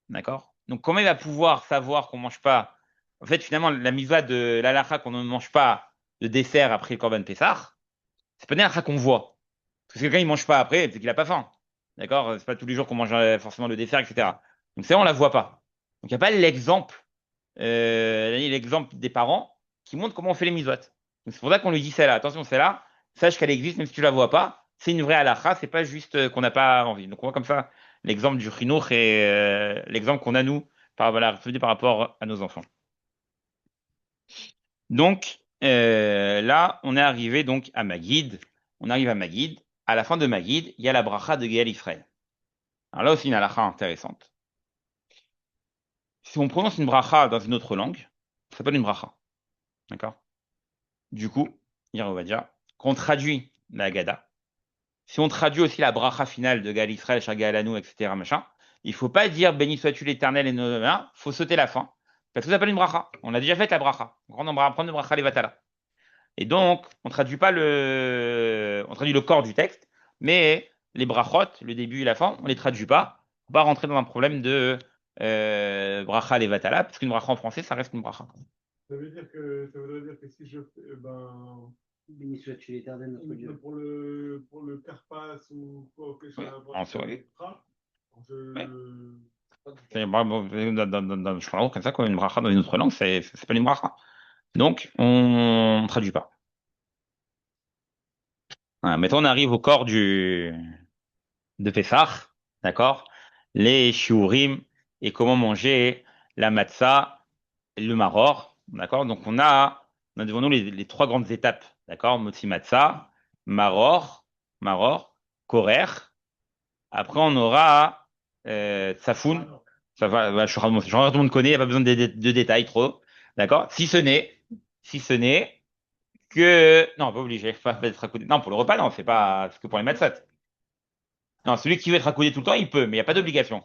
D'accord? Donc, comment il va pouvoir savoir qu'on mange pas? En fait, finalement, la mitzvah de l'alacha qu'on ne mange pas de dessert après le Korban Pessah, c'est pas une halakha qu'on voit. Parce que quelqu'un, il mange pas après, c'est qu'il a pas faim. D'accord? C'est pas tous les jours qu'on mange forcément le dessert, etc. Donc, ça, on la voit pas. Donc, il n'y a pas l'exemple des parents qui montrent comment on fait les mitzvot. Donc, c'est pour ça qu'on lui dit celle-là. Attention, celle-là, sache qu'elle existe, même si tu la vois pas. C'est une vraie halakha, c'est pas juste qu'on n'a pas envie. Donc, on voit comme ça l'exemple du chinour et l'exemple qu'on a nous par rapport à nos enfants. Donc là, on est arrivé donc à Maguid. On arrive à Maguid. À la fin de Maguid, il y a la bracha de Gaël Israël. Alors là aussi, une halakha intéressante. Si on prononce une bracha dans une autre langue, ça s'appelle une bracha. D'accord? Du coup, on va dire qu'on traduit la Haggadah. Si on traduit aussi la bracha finale de Gaël Israël, Shagaalanou, etc., machin, il faut pas dire béni sois-tu l'éternel et il faut sauter la fin. Parce que ça s'appelle une bracha. On a déjà fait la bracha. On va apprendre le bracha levatala. Et donc, on traduit le corps du texte, mais les brachot, le début et la fin, on les traduit pas. On va rentrer dans un problème de bracha levatala, parce qu'une bracha en français, ça reste une bracha. Ça voudrait dire que si je fais, ben, Béni sois-tu l'éternel, notre Dieu. pour le Carpas ou quoi que ce Oui, soit, en soi. je, Ouais. Je parle comme ça, quoi, une bracha dans une autre langue, c'est pas une bracha. Donc, on ne traduit pas. Voilà, maintenant, on arrive au corps de Pessah, d'accord? Les shiurim et comment manger la matzah, le maror, d'accord? Donc, on a devant nous les trois grandes étapes, d'accord? Motzi matzah, maror, korer. Après, on aura tsafoun. Ça va, je crois que tout le monde connaît, il n'y a pas besoin de détails trop, d'accord? Si ce n'est que, non, pas obligé, pas être accoudé. Non, pour le repas, non, c'est que pour les matzot. Non, celui qui veut être accoudé tout le temps, il peut, mais il n'y a pas d'obligation.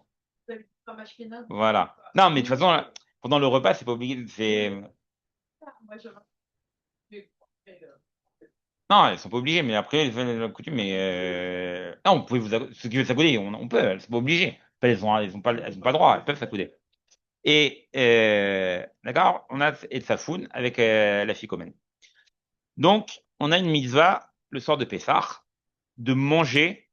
Voilà. Non, mais de toute façon, pendant le repas, c'est pas obligé. Non, elles sont pas obligées, mais après, elles font la coutume, mais non, ceux qui veulent s'accouder, on peut, elles sont pas obligées. Enfin, elles ont pas le droit, elles peuvent s'accouder. Et d'accord, on a et Tsafoun avec la ficomène. Donc, on a une mitzvah le soir de Pessah de manger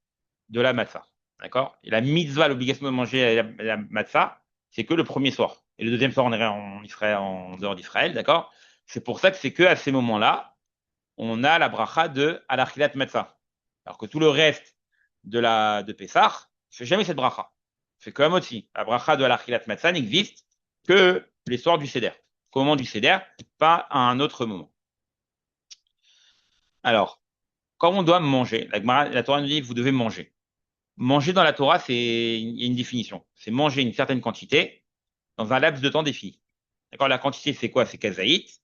de la matzah. D'accord? Et la mitzvah, l'obligation de manger la matzah, c'est que le premier soir. Et le deuxième soir, on irait en dehors d'Israël, d'accord? C'est pour ça que c'est que à ces moments-là, on a la bracha de alachilat matzah. Alors que tout le reste de Pessah, ne fait jamais cette bracha. C'est que la aussi. La bracha de alachilat matzah n'existe que les soirs du Seder. Qu'au moment du Seder, pas à un autre moment. Alors, quand on doit manger, la Torah nous dit vous devez manger. Manger dans la Torah, il y a une définition. C'est manger une certaine quantité dans un laps de temps défini. D'accord? La quantité, c'est quoi? C'est kazaït.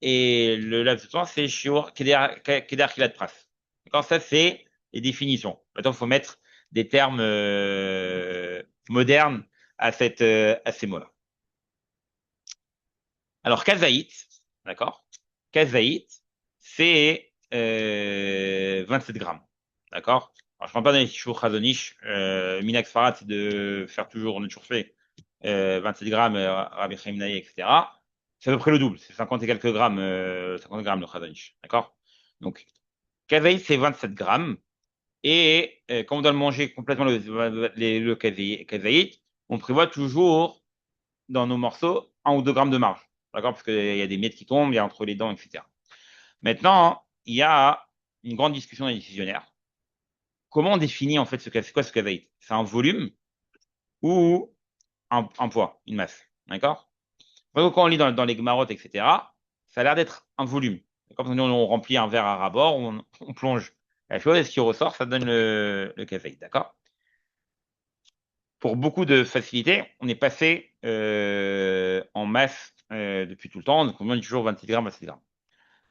Et le laps de temps, c'est shiur keder kilat pras. D'accord? Ça, c'est les définitions. Maintenant, il faut mettre des termes modernes à ces mots-là. Alors, kazaït, d'accord? Kazaït, c'est 27 grammes. D'accord? Alors, je ne parle pas d'un shiur chazonish. Minax Farad, c'est de faire toujours, on a toujours fait 27 grammes, Rabbi Chaim Naï, etc. C'est à peu près le double, c'est 50 et quelques grammes, 50 grammes le chazanish, d'accord? Donc, kazaït, c'est 27 grammes. Et quand on doit le manger complètement le kazaït, on prévoit toujours dans nos morceaux 1 ou 2 grammes de marge, d'accord? Parce qu'il y a des miettes qui tombent, il y a entre les dents, etc. Maintenant, il y a une grande discussion des décisionnaires. Comment on définit en fait c'est quoi ce kazaït? C'est un volume ou un poids, une masse, d'accord? Quand on lit dans les Gemarot, etc., ça a l'air d'être un volume. Comme on remplit un verre à ras-bord, on plonge la chose et ce qui ressort, ça donne le café, d'accord? Pour beaucoup de facilité, on est passé en masse depuis tout le temps, donc on dit toujours 27 grammes, 27 grammes.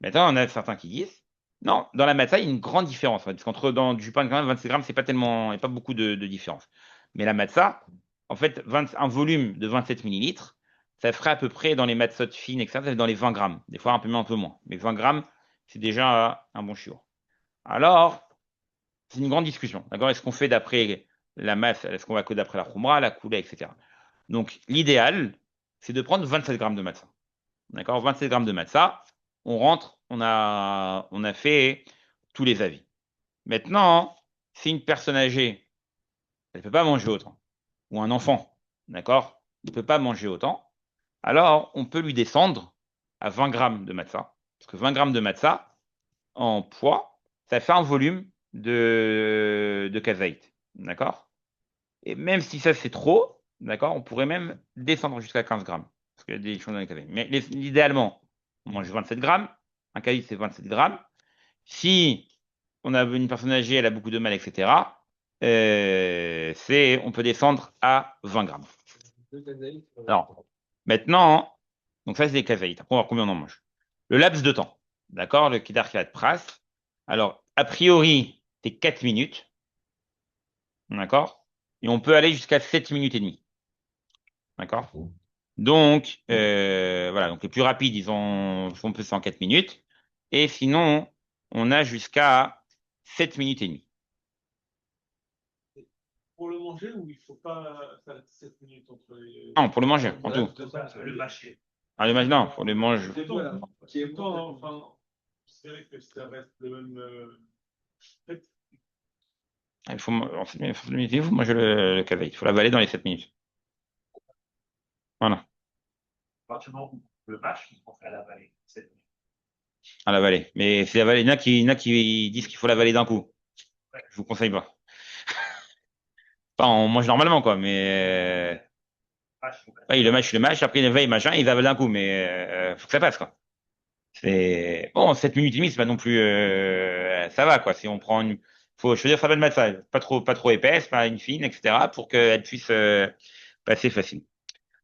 Maintenant, on a certains qui disent, non, dans la matzah, il y a une grande différence, parce qu'entre dans du pain de grain, 27 grammes, c'est pas tellement, il n'y a pas beaucoup de différence. Mais la matzah, en fait, un volume de 27 millilitres, ça ferait à peu près dans les matzot fines, etc., ça fait dans les 20 grammes. Des fois, un peu moins. Mais 20 grammes, c'est déjà un bon chiot. Alors, c'est une grande discussion. D'accord? Est-ce qu'on fait d'après la masse, est-ce qu'on va que d'après la khumra, la koula, etc. Donc, l'idéal, c'est de prendre 27 grammes de matzah. D'accord? 27 grammes de matzah, on rentre, on a fait tous les avis. Maintenant, si une personne âgée, elle ne peut pas manger autant, ou un enfant, d'accord, ne peut pas manger autant, alors on peut lui descendre à 20 grammes de matzah. Parce que 20 grammes de matzah, en poids, ça fait un volume de kazaït. D'accord? Et même si ça c'est trop, d'accord, on pourrait même descendre jusqu'à 15 grammes. Parce qu'il y a des choses dans les kazaït. Mais idéalement, on mange 27 grammes. Un kazaït c'est 27 grammes. Si on a une personne âgée, elle a beaucoup de mal, etc., on peut descendre à 20 grammes. Alors, maintenant, donc ça c'est des kazaït. Après, on va voir combien on en mange. Le laps de temps, d'accord, le Kedar Kilat Pras. Alors, a priori, c'est 4 minutes, d'accord, et on peut aller jusqu'à 7 minutes et demie, d'accord. Donc, voilà, donc les plus rapides, on peut faire en 4 minutes, et sinon, on a jusqu'à 7 minutes et demie. Pour le manger ou il faut pas faire 7 minutes entre les. Non, pour le manger, en tout. Le mâcher. Ah, le manger, non, pour le manger. Qui est bon, enfin, c'est vrai que ça reste le même. Fait. En 7 minutes, il faut manger le café. Il faut l'avaler dans les 7 minutes. Voilà, Franchement, le mâche, on fait à la vallée. à l'avaler. Mais c'est l'avaler. Il y en a qui disent qu'il faut l'avaler d'un coup. Je vous conseille pas. Enfin, on mange normalement, quoi, mais. Ouais, le mâche, après il veille, machin, il avale d'un coup, mais faut que ça passe, quoi. C'est. Bon, 7 minutes et demie, c'est pas non plus. Ça va, quoi. Si on prend une. Faut choisir sa bonne matzah. Pas trop épaisse, pas une fine, etc., pour qu'elle puisse passer facile.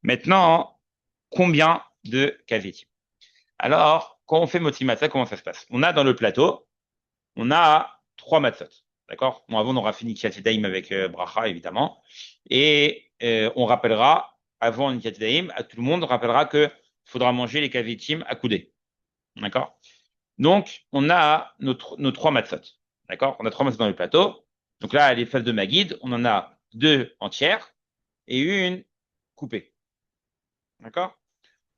Maintenant, combien de kazetim? Alors, quand on fait moti matzah, comment ça se passe? On a dans le plateau, on a 3 matzot. D'accord? Bon, avant, on aura fini Kiat Daim avec bracha, évidemment. Et on rappellera, avant Kiat Daim, à tout le monde, on rappellera que faudra manger les kazetim à coudée. D'accord? Donc, on a nos 3 matzot. D'accord? On a 3 matzot dans le plateau. Donc là, les fèves de Maguide, on en a 2 entières et une coupée. D'accord?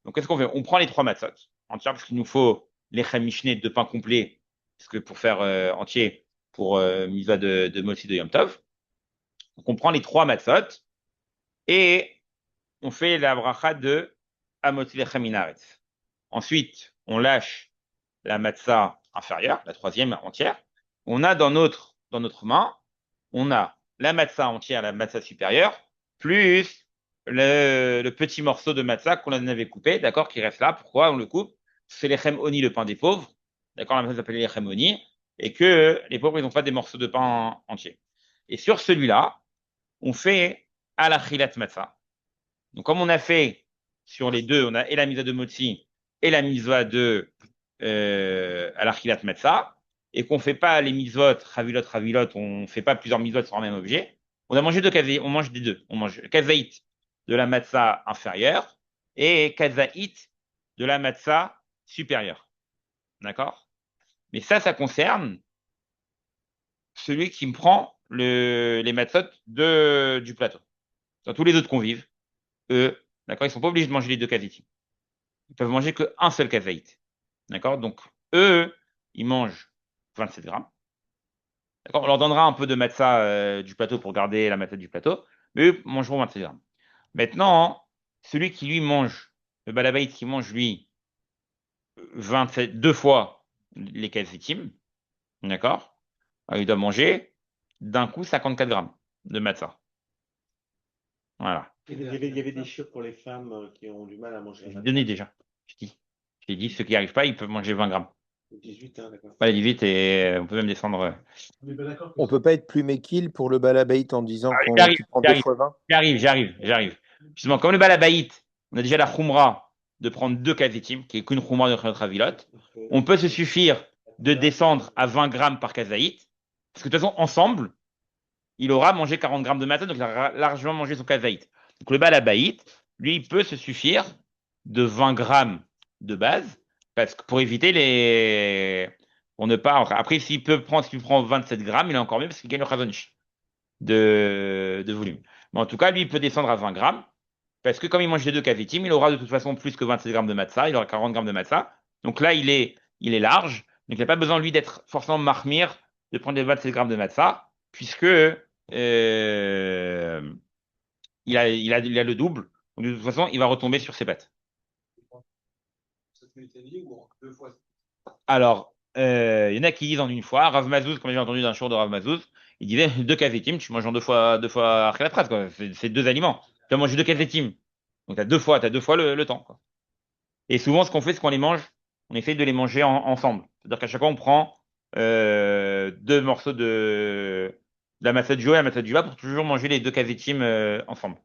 Donc, qu'est-ce qu'on fait? On prend les 3 matzot entières parce qu'il nous faut les chamichné de pain complet, parce que pour faire entier, pour mitzvah de Motzi de Yom Tov. Donc, on prend les 3 matzot et on fait la bracha de Amotzi Lechem Minaretz. Ensuite, on lâche la matzah inférieure, la 3e entière. On a dans notre main, on a la matzah entière, la matzah supérieure, plus le petit morceau de matzah qu'on en avait coupé, d'accord, qui reste là. Pourquoi on le coupe? C'est l'echem oni, le pain des pauvres, d'accord, la matzah s'appelle l'echem oni, et que les pauvres, ils n'ont pas des morceaux de pain entiers. Et sur celui-là, on fait à la chilat matzah. Donc, comme on a fait sur les deux, on a et la mitzvah de motzi et la mitzvah de à la chilat matzah, et qu'on fait pas les mitzvot, ravilot, on fait pas plusieurs mitzvot sur un même objet, on a mangé deux kazaït, on mange des deux. On mange kazaït de la matzah inférieure et kazaït de la matzah supérieure. D'accord? Mais ça concerne celui qui me prend les matzot du plateau. Dans tous les autres convives, eux, d'accord, ils sont pas obligés de manger les deux kazaït. Ils peuvent manger qu'un seul kazaït. D'accord? Donc, eux, ils mangent 27 grammes. D'accord? On leur donnera un peu de matzah du plateau pour garder la matzah du plateau, mais eux mangeront 27 grammes. Maintenant, celui qui lui mange, le balabait qui mange lui 27, deux fois les kazetim, d'accord? Il doit manger d'un coup 54 grammes de matzah. Voilà. Il y avait des chiots pour les femmes qui ont du mal à manger. J'ai donné déjà. Je t'ai dit, ceux qui n'y arrivent pas, ils peuvent manger 20 grammes. 18, hein, d'accord. Pas les 18 et on peut même descendre. On est pas d'accord que On peut pas être plus méquille pour le balabait en disant J'arrive, tu prends deux j'arrive, fois 20. j'arrive. Justement, comme le balabaït, on a déjà la khumra de prendre deux kazetim, qui est qu'une khumra de notre avilot. On peut se suffire de descendre à 20 grammes par kazaït, parce que de toute façon, ensemble, il aura mangé 40 grammes de matin, donc il aura largement mangé son kazaït. Donc le balabaït, lui, il peut se suffire de 20 grammes de base, parce que pour éviter les. Pour ne pas. Après, s'il prend 27 grammes, il est encore mieux parce qu'il gagne le chazonich de volume. Mais en tout cas, lui, il peut descendre à 20 grammes, parce que comme il mange les deux kavitim, il aura de toute façon plus que 27 grammes de matzah, il aura 40 grammes de matzah. Donc là, il est large, donc il n'a pas besoin, lui, d'être forcément mahmir, de prendre les 27 grammes de matzah, puisque il a le double. Donc de toute façon, il va retomber sur ses pattes. Cette minute ou en 2 fois? Alors, il y en a qui disent en une fois. Rav Mazouz, comme j'ai entendu d'un jour de Rav Mazouz, il disait deux kazetim, tu manges en deux fois après la phrase, quoi. C'est deux aliments. Tu as mangé deux kazetim. Donc t'as deux fois le temps, quoi. Et souvent, ce qu'on fait, c'est qu'on les mange, on essaye de les manger ensemble. C'est-à-dire qu'à chaque fois, on prend deux morceaux de la matzah de joie et la matzah du bas pour toujours manger les deux kazetim ensemble.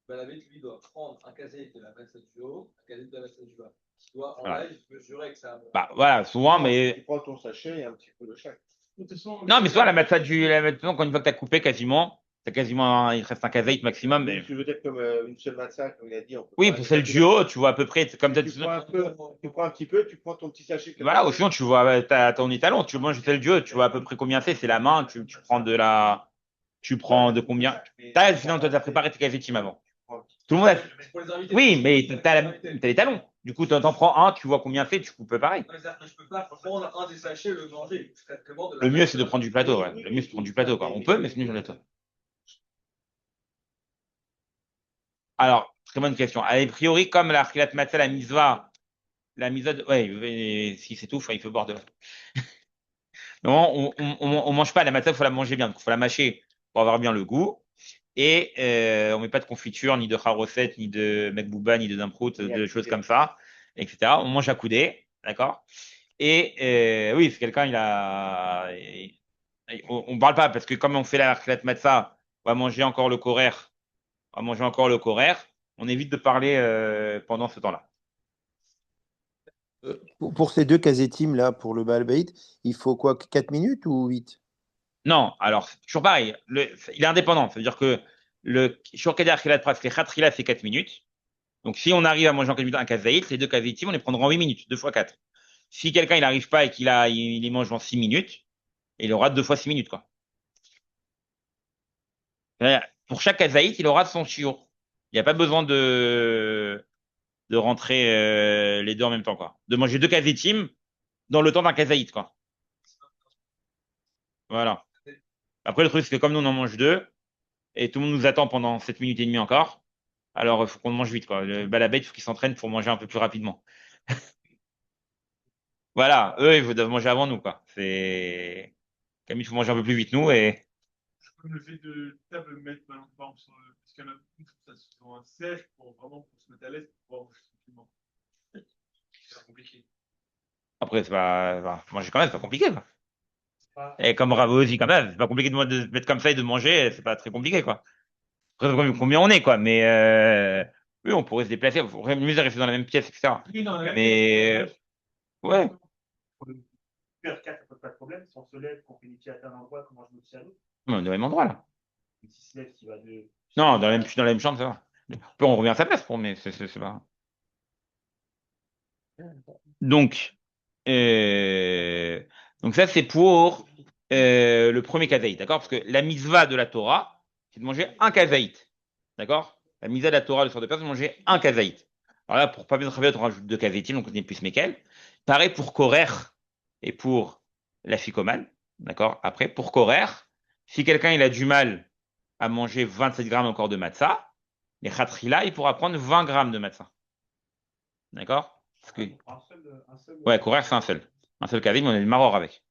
Balamé, lui, doit prendre un casier de la masse du haut, un casier de la masse du bas. Il doit en Voilà. live mesurer que ça. Bah voilà, souvent, mais Tu prends ton sachet et un petit peu de chaque. de toute façon, non, mais soit la matzah quand une fois que t'as coupé quasiment, il te reste un kazaït maximum, mais Tu veux dire comme une seule matzah, comme il a dit. On peut oui, pas- pour celle du haut, tu vois à peu près, c'est comme Tu prends un peu, tu prends un petit peu, tu prends ton petit sachet. voilà, ou sinon tu vois, t'as ton étalon, tu manges celle du haut, tu vois à peu près combien c'est la main, tu prends tu prends de combien, sinon toi t'as préparé tes kazetim avant. Tout le monde a, Pour les invités. oui, mais t'as les talons. Du coup, t'en prends un, tu vois combien c'est, tu coupes pareil. Non, mais c'est-à-dire que je peux pas prendre un des sachets et le manger. Je traite comment de la Le mieux, masse c'est de prendre du plateau, ouais. Le mieux, c'est de prendre du plateau, quoi. On peut, mais c'est mieux sur le plateau. Alors, très bonne question. A priori, comme la Khilat Matzah, la mitzvah, ouais, si c'est tout, il faut boire de l'eau. Non, on mange pas la matzah, il faut la manger bien. Il faut la mâcher pour avoir bien le goût. Et on met pas de confiture, ni de charosset, ni de mekbouba, ni de dimprout, de choses comme ça, etc. On mange à coudée, d'accord? Et oui, si quelqu'un, on parle pas, parce que comme on fait la khilat matzah, on va manger encore le korer, on évite de parler pendant ce temps-là. Pour ces deux kazetim là, pour le balabait, il faut quoi, 4 minutes ou 8? Non, alors, c'est toujours pareil. Il est indépendant. Ça veut dire que le shurkeder khilat pras, les khatrila, c'est 4 minutes. Donc, si on arrive à manger en 4 minutes un kazaït, les deux kazaïtim, on les prendra en 8 minutes, 2 fois 4. Si quelqu'un, il n'arrive pas et il les mange en 6 minutes, il aura 2 fois 6 minutes, quoi. Pour chaque kazaït, il aura son shiur. Il n'y a pas besoin de rentrer les deux en même temps, quoi. De manger deux kazaïtim dans le temps d'un kazaït, quoi. Voilà. Après, le truc, c'est que comme nous, on en mange deux, et tout le monde nous attend pendant 7 minutes et demie encore, alors il faut qu'on mange vite, quoi. Le balabait, il faut qu'il s'entraîne pour manger un peu plus rapidement. Voilà, eux, ils doivent manger avant nous, quoi. C'est, comme il faut manger un peu plus vite, nous, et comme le fait de table mettre maintenant, par exemple, parce qu'il y en a beaucoup qui font ça sur un siège pour vraiment pour se mettre à l'aise pour pouvoir manger tranquillement. C'est compliqué. après, manger quand même, c'est pas compliqué, quoi. Pas- Et comme Bravo aussi, quand même, c'est pas compliqué de se mettre comme ça et de manger, c'est pas très compliqué, quoi. Après, combien on est, quoi. Mais, oui, on pourrait se déplacer, on pourrait mieux rester dans la même pièce, etc. Oui, non, Mais, ouais. Pour le faire 4, ça pose pas de problème. Si on se lève, qu'on fait une à un endroit, qu'on mange notre salaud. On est au même endroit, là. Et s'il se lève, qui va de. Non, je suis dans la même chambre, ça va. Après, on revient à sa place mais c'est pas. Donc, euh, donc ça, c'est pour le premier kazaït, d'accord? Parce que la mitzvah de la Torah, c'est de manger un kazaït, d'accord? La mitzvah de la Torah, le soir de Pâques, c'est de manger un kazaït. Alors là, pour pas bien travailler, on rajoute deux kazaïtim, donc on est plus Mekel. Pareil pour Korer et pour la ficomane, d'accord? Après, pour Korer, si quelqu'un il a du mal à manger 27 grammes encore de matzah, les khatrila, il pourra prendre 20 grammes de matzah. D'accord? Parce que, Un seul. ouais, Korer, c'est un seul. Un seul kavim, on est le maror avec.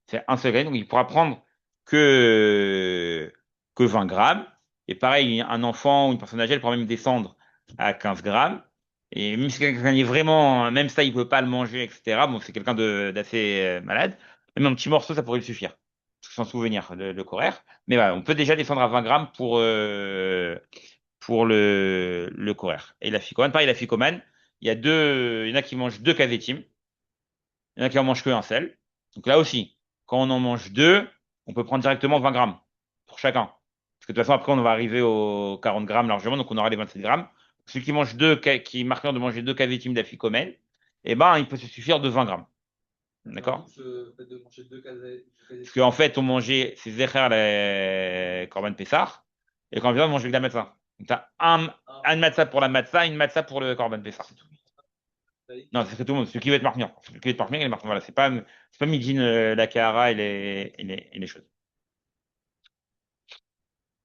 C'est un seul kavim, donc il pourra prendre que 20 grammes. Et pareil, un enfant ou une personne âgée, elle pourra même descendre à 15 grammes. Et même si quelqu'un est vraiment, même ça, il peut pas le manger, etc. Bon, c'est quelqu'un d'assez malade. Même un petit morceau, ça pourrait le suffire. Sans souvenir, le coraire. Mais voilà, on peut déjà descendre à 20 grammes pour le coraire. Et la ficomane, pareil, la ficomane, il y en a qui mangent deux cavétim, il y en a qui en mangent qu'un seul. Donc là aussi, quand on en mange deux, on peut prendre directement 20 grammes pour chacun. Parce que de toute façon, après, on va arriver aux 40 grammes largement, donc on aura les 27 grammes. Celui qui mange qui marque de manger deux cavétim d'afficomène, eh ben, il peut se suffire de 20 grammes. D'accord? Le fait de manger deux casés. Parce qu'en fait, on mangeait, c'est Zecher, les Corban Pessar, et quand on vient, on mangeait que la matzah. Donc, t'as un matzah pour la matzah, une matzah pour le Corban Pessar, c'est tout. Non, c'est tout le monde. Celui qui veut être marmire. Celui qui veut être marmire, il est marmire. Voilà, c'est pas Midin, la Kahara et les choses.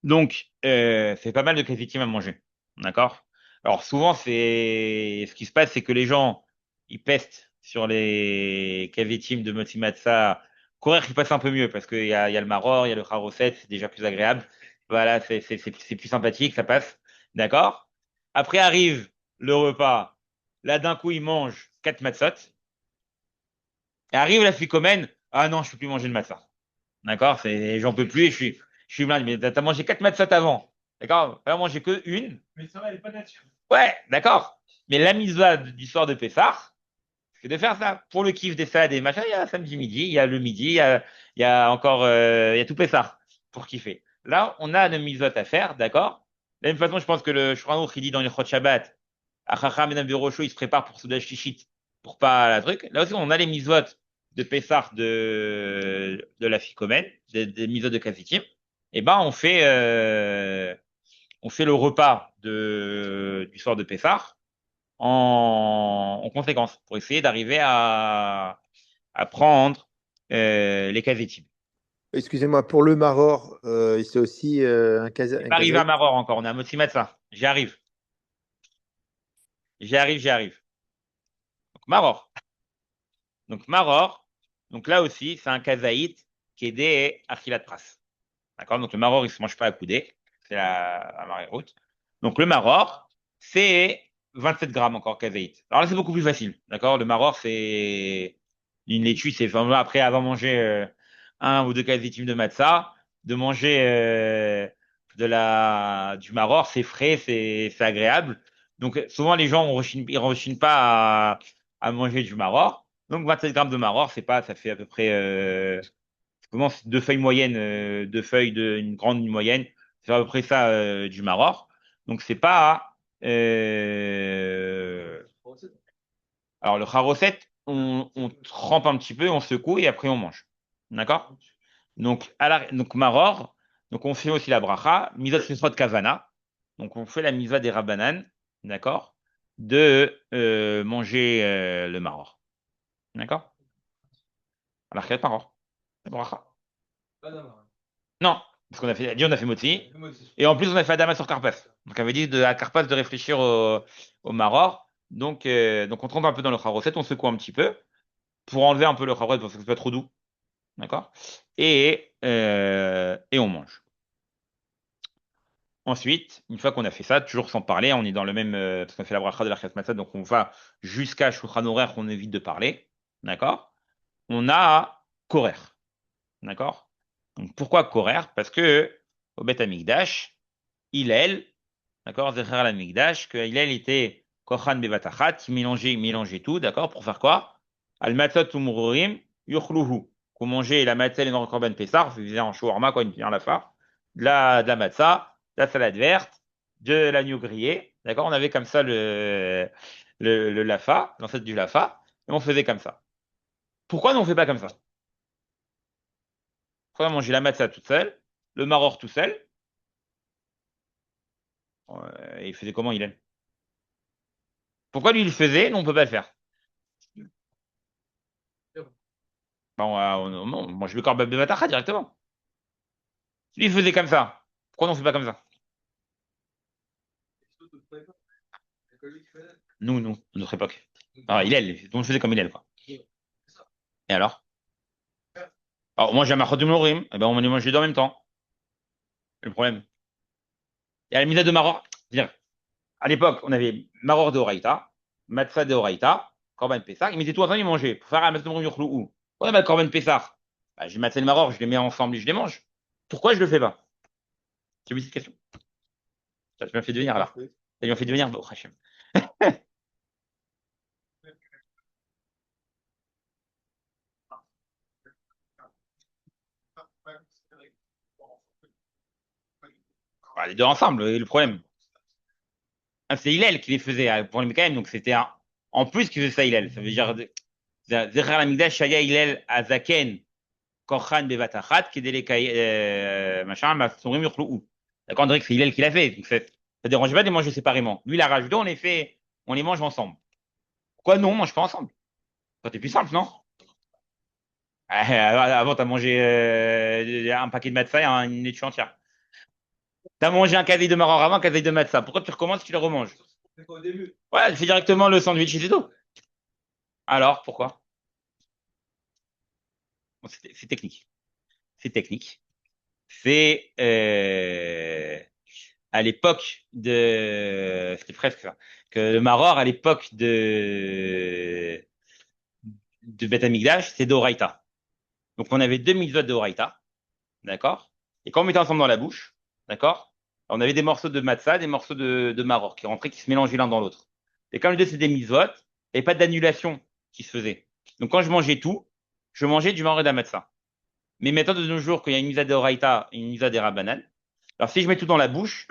Donc, c'est pas mal de cafétim à manger. D'accord? Alors, souvent, ce qui se passe, c'est que les gens, ils pestent sur les cafétim de Motzi Matzah. Courir, qui passe un peu mieux parce qu'il y a le maror, il y a le charoset, c'est déjà plus agréable. Voilà, c'est plus sympathique, ça passe. D'accord? Après arrive le repas. Là, d'un coup, ils mangent 4 matzot. Et arrive la ficomène. Ah non, je peux plus manger de matzah. D'accord? J'en peux plus et je suis blindé. Mais t'as mangé 4 matzot avant. D'accord? Là, manger que une. Mais ça va, elle est pas nature. Ouais, d'accord. Mais la mitzvah du soir de Pessah, c'est de faire ça. Pour le kiff des salades et machin, il y a samedi midi, il y a le midi, il y a encore, il y a tout Pessah pour kiffer. Là, on a une mitzvot à faire, d'accord? De la même façon, je pense que le Shulchan il dit dans le Chot Shabbat, Achacham et Rocho, il se prépare pour Soudash Shishit, pour pas la truc. Là aussi, on a les mitzvot de Pessah de la Ficomène, des mitzvot de Kazitim. Et ben, on fait le repas du soir de Pessah en conséquence pour essayer d'arriver à prendre les Kazitim. Excusez-moi, pour le Maror, c'est aussi C'est un pas arrivé à kazaït. Maror encore, on a Motzi Matzah. J'y arrive. J'y arrive. Donc Maror. Donc Maror, donc là aussi, c'est un kazaït qui est des Achilat Pras. D'accord? Donc le Maror, il se mange pas à couder. C'est la marée haute. Donc le Maror, c'est 27 grammes encore kazaït. Alors là, c'est beaucoup plus facile. D'accord? Le Maror, c'est une laitue, c'est vraiment après avoir mangé un ou deux kazaïtim de matzah, de manger du Maror, c'est frais, c'est agréable. Donc souvent les gens ils rechignent pas à manger du Maror. Donc 27 grammes de Maror, c'est pas, ça fait à peu près comment deux feuilles moyennes, deux feuilles une grande, une moyenne, c'est à peu près ça du Maror. Donc c'est pas alors le charoset, on trempe un petit peu, on secoue et après on mange. D'accord? Donc donc Maror, donc on fait aussi la bracha, misot de kavana. Donc on fait la misva des rabbanan, d'accord? De manger le Maror. D'accord? Alors quel Maror? La bracha. Non, parce qu'on a fait, on a fait Motzi. Et en plus, on a fait Adama sur Karpas. Donc, on avait dit à Karpas de réfléchir au Maror. Donc, on trempe un peu dans le charoset, on secoue un petit peu pour enlever un peu le charoset parce que c'est pas trop doux. D'accord? Et on mange. Ensuite, une fois qu'on a fait ça, toujours sans parler, on est dans le même, parce qu'on fait la bracha de la Chas Matzah, donc on va jusqu'à Shulchan Aruch, on évite de parler. D'accord? On a Korer. D'accord? Donc, pourquoi Korer? Parce que au Beth Amikdash, Hillel, d'accord, Zecher al-Mikdash, que Hillel était Kochan Bevatachat, il mélangeait tout, d'accord, pour faire quoi? Al-Matzot Umurim, Yuchluhu. Qu'on mangeait la matzah et le korban Pessar, ça faisait en shawarma, quoi, une pierre à la fin, de la matzah, de la salade verte, de l'agneau grillé, d'accord, on avait comme ça le lafa, l'ancêtre du lafa, et on faisait comme ça. Pourquoi on ne fait pas comme ça? Pourquoi on mangeait la matzah toute seule, le maror tout seul, et il faisait comment Hillel? Pourquoi lui il le faisait, nous on peut pas le faire? Bon, moi je vais corbe Batacha directement. Lui il faisait comme ça. Pourquoi on fait pas comme ça? Nous, notre époque. Ah, on le faisait comme Hillel, quoi. Et alors? Alors moi j'ai un Machot de Mourim, et ben on mangeait les deux en même temps. Le problème. Et à la mina de Maror, c'est-à-dire, à l'époque, on avait Maror de Horaïta, matzah de Horaïta, Korban Pessah, ils mettaient tout ensemble, ils mangeaient. Pour faire un matzah de Yurlou. Ouais, bah, Korban Pessah. Bah, j'ai matzah le maror, je les mets ensemble et je les mange. Pourquoi je le fais pas? J'ai vu cette question. Ça m'a fait devenir là. Ça m'a fait devenir, oh, Hachem. Bah, les deux ensemble, et le problème. Ah, c'est Hillel qui les faisait pour les Mekayem, donc c'était en plus qu'il faisait ça Hillel. Ça veut dire, Zecher Lamigdash, Shaya Hillel, Azaken, Kochan Bevatachat, Kedelekay, machin, Masourim Yurlou. D'accord, on dirait que c'est Hillel qui l'a fait. Donc ça dérange pas de les manger séparément. Lui, il a rajouté, on les fait, on les mange ensemble. Pourquoi non, on mange pas ensemble? C'était plus simple, non? Avant, t'as mangé un paquet de matzah et une laitue entière. T'as mangé un casier de maror avant, un casier de matzah. Pourquoi tu recommences si tu le remanges? C'est qu'au début. Ouais, fais directement le sandwich et c'est tout. Alors, pourquoi? Bon, c'est technique. C'est technique. C'est à l'époque de... C'était presque ça. Que le maror, à l'époque de Beth Amikdash, c'est d'Oraïta. Donc, on avait deux mitzvot d'Oraïta. D'accord? Et quand on mettait ensemble dans la bouche, d'accord? On avait des morceaux de matzah, des morceaux de maror qui rentraient, qui se mélangeaient l'un dans l'autre. Et comme les deux, c'était des mitzvot, et pas d'annulation qui se faisait. Donc, quand je mangeais tout, je mangeais du maror et de la matzah. Mais maintenant, de nos jours, qu'il y a une misa de Horaïta et une misa des Rabbanan, alors si je mets tout dans la bouche,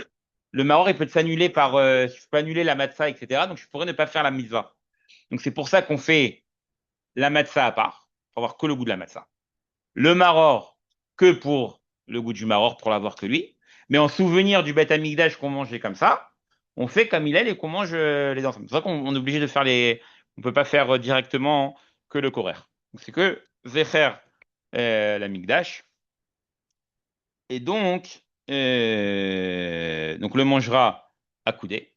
le maror, il peut s'annuler par, je peux annuler la matzah, etc. Donc, je pourrais ne pas faire la mitzvah. Donc, c'est pour ça qu'on fait la matzah à part, pour avoir que le goût de la matzah. Le maror, que pour le goût du maror, pour l'avoir que lui. Mais en souvenir du Beth Amikdash qu'on mangeait comme ça, on fait comme il est et qu'on mange les ensemble. C'est vrai qu'on est obligé de faire les, on peut pas faire directement que le korer. Donc, c'est que Zecher la Mikdash. Et donc on le mangera à coudée.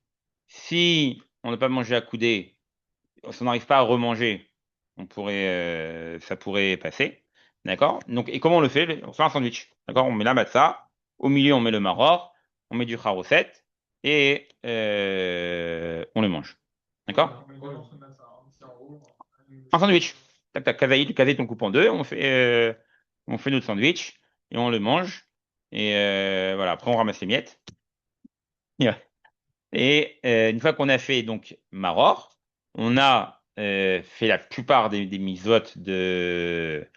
Si on n'a pas mangé à coudée, si on n'arrive pas à remanger, ça pourrait passer. D'accord? Donc, et comment on le fait? On fait un sandwich. D'accord? On met la matzah, au milieu on met le maror, on met du charoset et on le mange. D'accord? Un sandwich. Tac, tac, kazaït, on coupe en deux, on fait notre sandwich et on le mange. Et voilà, après on ramasse les miettes. Et une fois qu'on a fait donc maror, on a fait la plupart des mitzvot de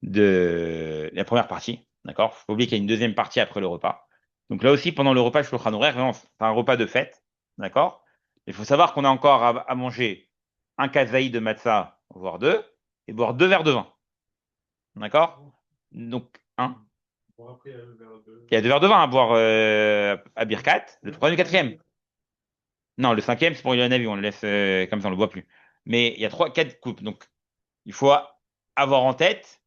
la première partie. D'accord? Faut pas oublier qu'il y a une deuxième partie après le repas. Donc là aussi, pendant le repas, Shulchan Aruch, vraiment, c'est un repas de fête. D'accord? Il faut savoir qu'on a encore à manger un kazaï de matzah, voire deux, et boire deux verres de vin. D'accord? Donc, un. Bon, après, Il y a deux verres de vin à boire à Birkat, le troisième et le quatrième. Non, le cinquième, c'est pour aller en avion, on le laisse comme ça, on le boit plus. Mais il y a trois, quatre coupes. Donc, il faut avoir en tête.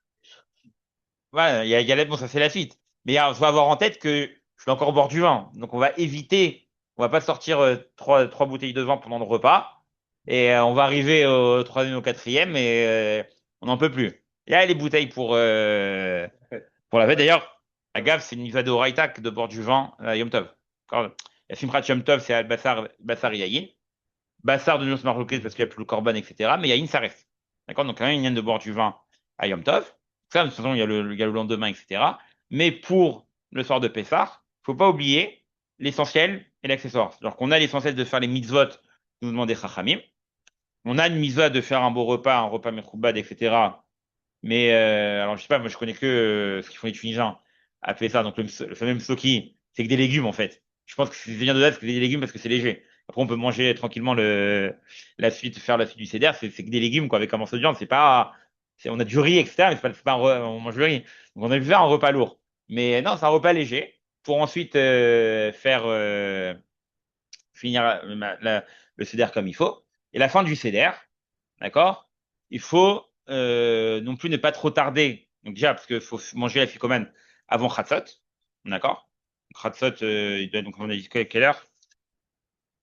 Voilà, bon, ça c'est la suite. Mais il faut avoir en tête que je vais encore boire du vin. Donc, on va éviter, on va pas sortir trois bouteilles de vin pendant le repas. Et on va arriver au troisième, au quatrième, et on n'en peut plus. Il y a les bouteilles pour la fête. D'ailleurs, la gaffe, c'est une mitzvah de Horaïta de boire du vin à Yom Tov. D'accord. La Simchat Yom Tov, c'est Al-Bassar Yayin. Bassar de Nus Marloquet parce qu'il n'y a plus le Corban, etc. Mais Yayin, ça reste. D'accord? Donc, rien, il vient de boire du vin à Yom Tov. Ça, de toute façon, il y a le lendemain, etc. Mais pour le soir de Pessah, faut pas oublier l'essentiel et l'accessoire. Alors qu'on a l'essentiel de faire les mitzvot, nous demandait Chachamim. On a une mitzvah de faire un beau repas, un repas mechoubad, etc. Mais alors, je sais pas, moi, je connais que ce qu'ils font les Tunisiens, appeler ça. Donc, le fameux msoki, c'est que des légumes, en fait. Je pense que c'est vient de là, c'est que des légumes parce que c'est léger. Après, on peut manger tranquillement faire la suite du céder, c'est que des légumes, quoi, avec un morceau de viande. C'est pas, on a du riz, etc., mais c'est pas on mange le riz. Donc, on a pu faire un repas lourd. Mais non, c'est un repas léger pour ensuite finir le céder comme il faut. Et la fin du céder, d'accord? Il faut non plus ne pas trop tarder. Donc déjà, parce qu'il faut manger la ficomane avant Khatsot, d'accord? Khatsot, il doit, donc on a dit quelle heure?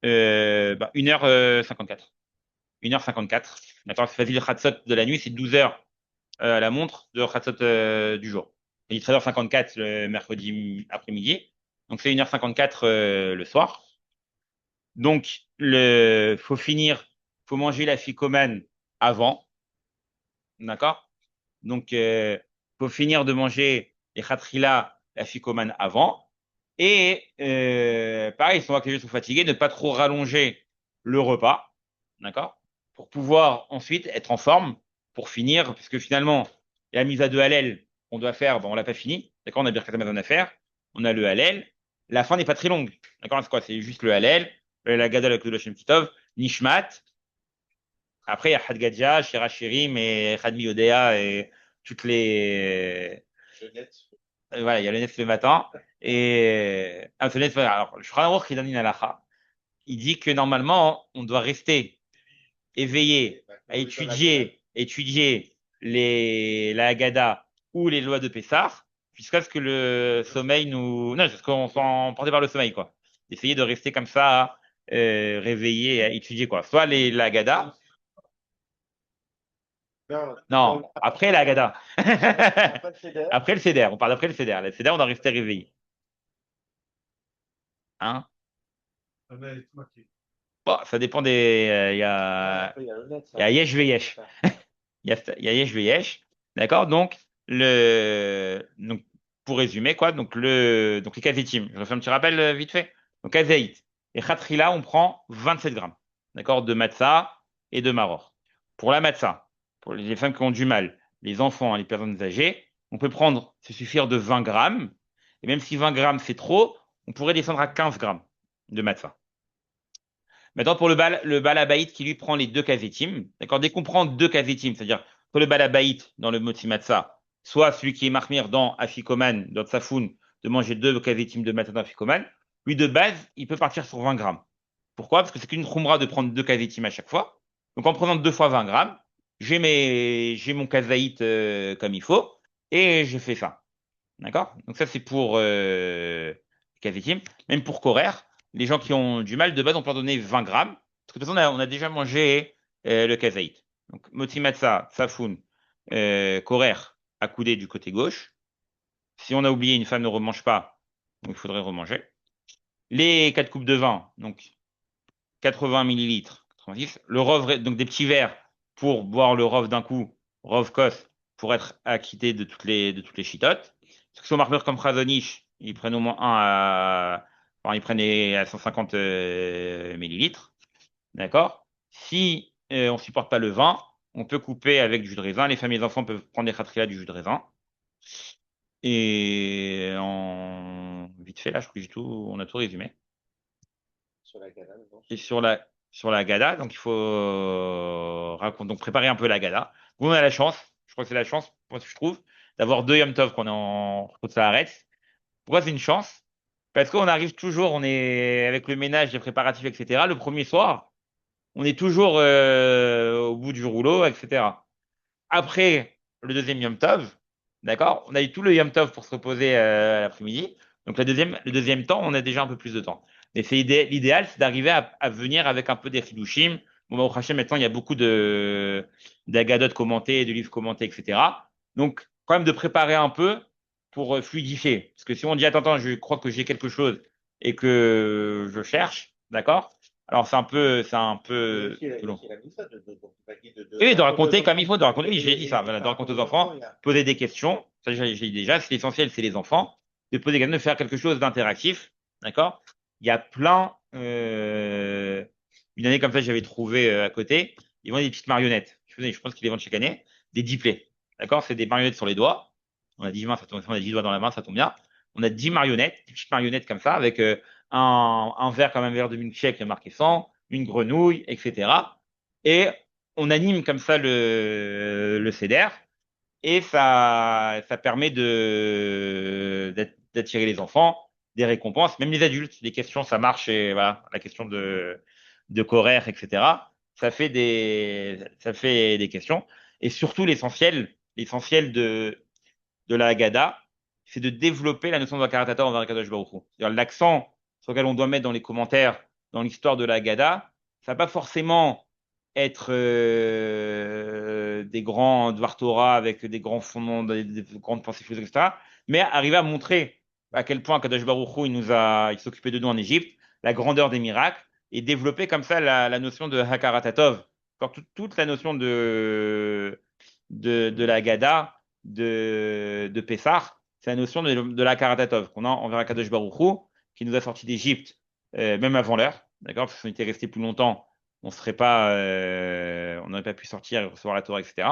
1h54. 1h54. D'accord? C'est facile, le Khatsot de la nuit, c'est 12 heures la montre de Khatsot du jour. Il est 13h54 le mercredi après-midi. Donc c'est 1h54 le soir. Donc, faut finir faut manger la ficomane avant, d'accord? Donc, faut finir de manger les khatrila, la ficomane avant. Et pareil, si on voit que les gens sont fatigués, ne pas trop rallonger le repas, d'accord? Pour pouvoir ensuite être en forme pour finir, parce que finalement, la mise à deux hallel qu'on doit faire, bon, on l'a pas fini, d'accord? On a Birkat Hamazon à faire, on a le hallel. La fin n'est pas très longue, d'accord? C'est quoi? C'est juste le hallel, la gadol avec le Shem Kitov, Nishmat. Après, il y a Hadgadja, Shira Shirim et Hadmi Odea et toutes les, Jeunette. voilà, il y a le Nef le matin. Et le Nef, alors, le Shulchan Aruch qui donne une halakha. Il dit que normalement, on doit rester éveillé à étudier la Haggadah ou les lois de Pessah, jusqu'à ce que le sommeil nous, non, jusqu'à ce qu'on soit emporté par le sommeil, quoi. D'essayer de rester comme ça, réveillé à étudier, quoi. Soit la Haggadah, non, après la Haggadah. Après le Seder, on parle après le Seder. Le Seder, on doit rester réveillé. Hein? Ah, mais tout marqué. Bon, ça dépend des. Il y a Yesh Veyesh. Il y a Yesh Veyesh. D'accord? Donc, pour résumer, quoi, donc les kazetim. Je refais un petit rappel vite fait. Donc, kazeït. Et khatrila, on prend 27 grammes. D'accord? De matzah et de maror. Pour la matzah, pour les femmes qui ont du mal, les enfants, les personnes âgées, on peut prendre, se suffire de 20 grammes. Et même si 20 grammes c'est trop, on pourrait descendre à 15 grammes de matzah. Maintenant, pour le balabaït qui lui prend les deux kazetim, d'accord, dès qu'on prend deux kazetim, c'est-à-dire que le balabaït dans le moti matzah, soit celui qui est marmir dans afikoman, dans tsafoun, de manger deux kazetim de matzah dans afikoman, lui de base, il peut partir sur 20 grammes. Pourquoi? Parce que c'est qu'une khumra de prendre deux kazetim à chaque fois. Donc en prenant deux fois 20 grammes, j'ai mon kazaït comme il faut, et je fais ça. D'accord? Donc ça, c'est pour kazetim. Même pour korer, les gens qui ont du mal, de base, on peut leur donner 20 grammes. Parce que de toute façon, on a déjà mangé le kazaït. Donc, moti matzah, safoun, korer, accoudé du côté gauche. Si on a oublié, une femme ne remange pas, donc il faudrait remanger. Les 4 coupes de vin, donc 80 millilitres, 90. Le rov, donc des petits verres pour boire le rov d'un coup, rov kos, pour être acquitté de toutes les chitotes. Ceux qui sont marqueurs comme Khazonich, ils prennent au moins enfin, ils prennent à 150 millilitres. D'accord? Si on supporte pas le vin, on peut couper avec du jus de raisin. Les familles et les enfants peuvent prendre des khatria du jus de raisin. Et vite fait, là, je crois que on a tout résumé. Sur la Gala, Et sur la Gada, donc il faut donc préparer un peu la Gada. Vous, on a la chance, je crois que c'est la chance, moi, je trouve, d'avoir deux Yom Tov qu'on est en arrête. Pourquoi c'est une chance? Parce qu'on arrive toujours, on est avec le ménage, les préparatifs, etc. Le premier soir, on est toujours au bout du rouleau, etc. Après le deuxième Yom Tov, d'accord, on a eu tout le Yom Tov pour se reposer l'après-midi. Donc le deuxième temps, on a déjà un peu plus de temps. Mais l'idéal, c'est d'arriver à venir avec un peu des chidushim. Bon, au Hachem, maintenant, il y a beaucoup d'agadotes commentées, de livres commentés, etc. Donc, quand même de préparer un peu pour fluidifier. Parce que si on dit, attends, je crois que j'ai quelque chose et que je cherche, d'accord? Alors, c'est un peu long. Oui, de raconter comme il faut, de raconter, oui, j'ai dit ça, voilà, de raconter aux enfants, poser des questions, ça j'ai dit déjà, c'est l'essentiel, c'est les enfants, de poser des questions, de faire quelque chose d'interactif, d'accord? Il y a plein, une année comme ça, j'avais trouvé à côté, ils vendent des petites marionnettes, je pense qu'ils les vendent chaque année, des diplés, d'accord? C'est des marionnettes sur les doigts, on a 10 mains, ça tombe, on a 10 doigts dans la main, ça tombe bien, on a 10 marionnettes, des petites marionnettes comme ça, avec un verre comme un verre de milkshake, il y a marqué 100, une grenouille, etc. Et on anime comme ça le CDR et ça permet d'attirer les enfants, des récompenses, même les adultes, des questions, ça marche et voilà, la question de Coraire, etc. Ça fait des questions. Et surtout, l'essentiel de la Haggadah, c'est de développer la notion de Vakaratator envers Kadosh Baruch Hu. C'est-à-dire l'accent sur lequel on doit mettre dans les commentaires, dans l'histoire de la Haggadah, ça va pas forcément être des grands Dvar Torah avec des grands fondements, des grandes pensées philosophiques, etc. Mais arriver à montrer à quel point Kadosh Baruch Hu, il s'occupait de nous en Égypte, la grandeur des miracles, et développer comme ça la notion de Hakaratatov encore toute la notion de la Gada, de Pessah, c'est la notion de la Karatatov, qu'on a envers Kadosh Baruch Hu, qui nous a sortis d'Égypte, même avant l'heure, d'accord? Parce qu'on était resté plus longtemps, on n'aurait pas pu sortir et recevoir la Torah, etc.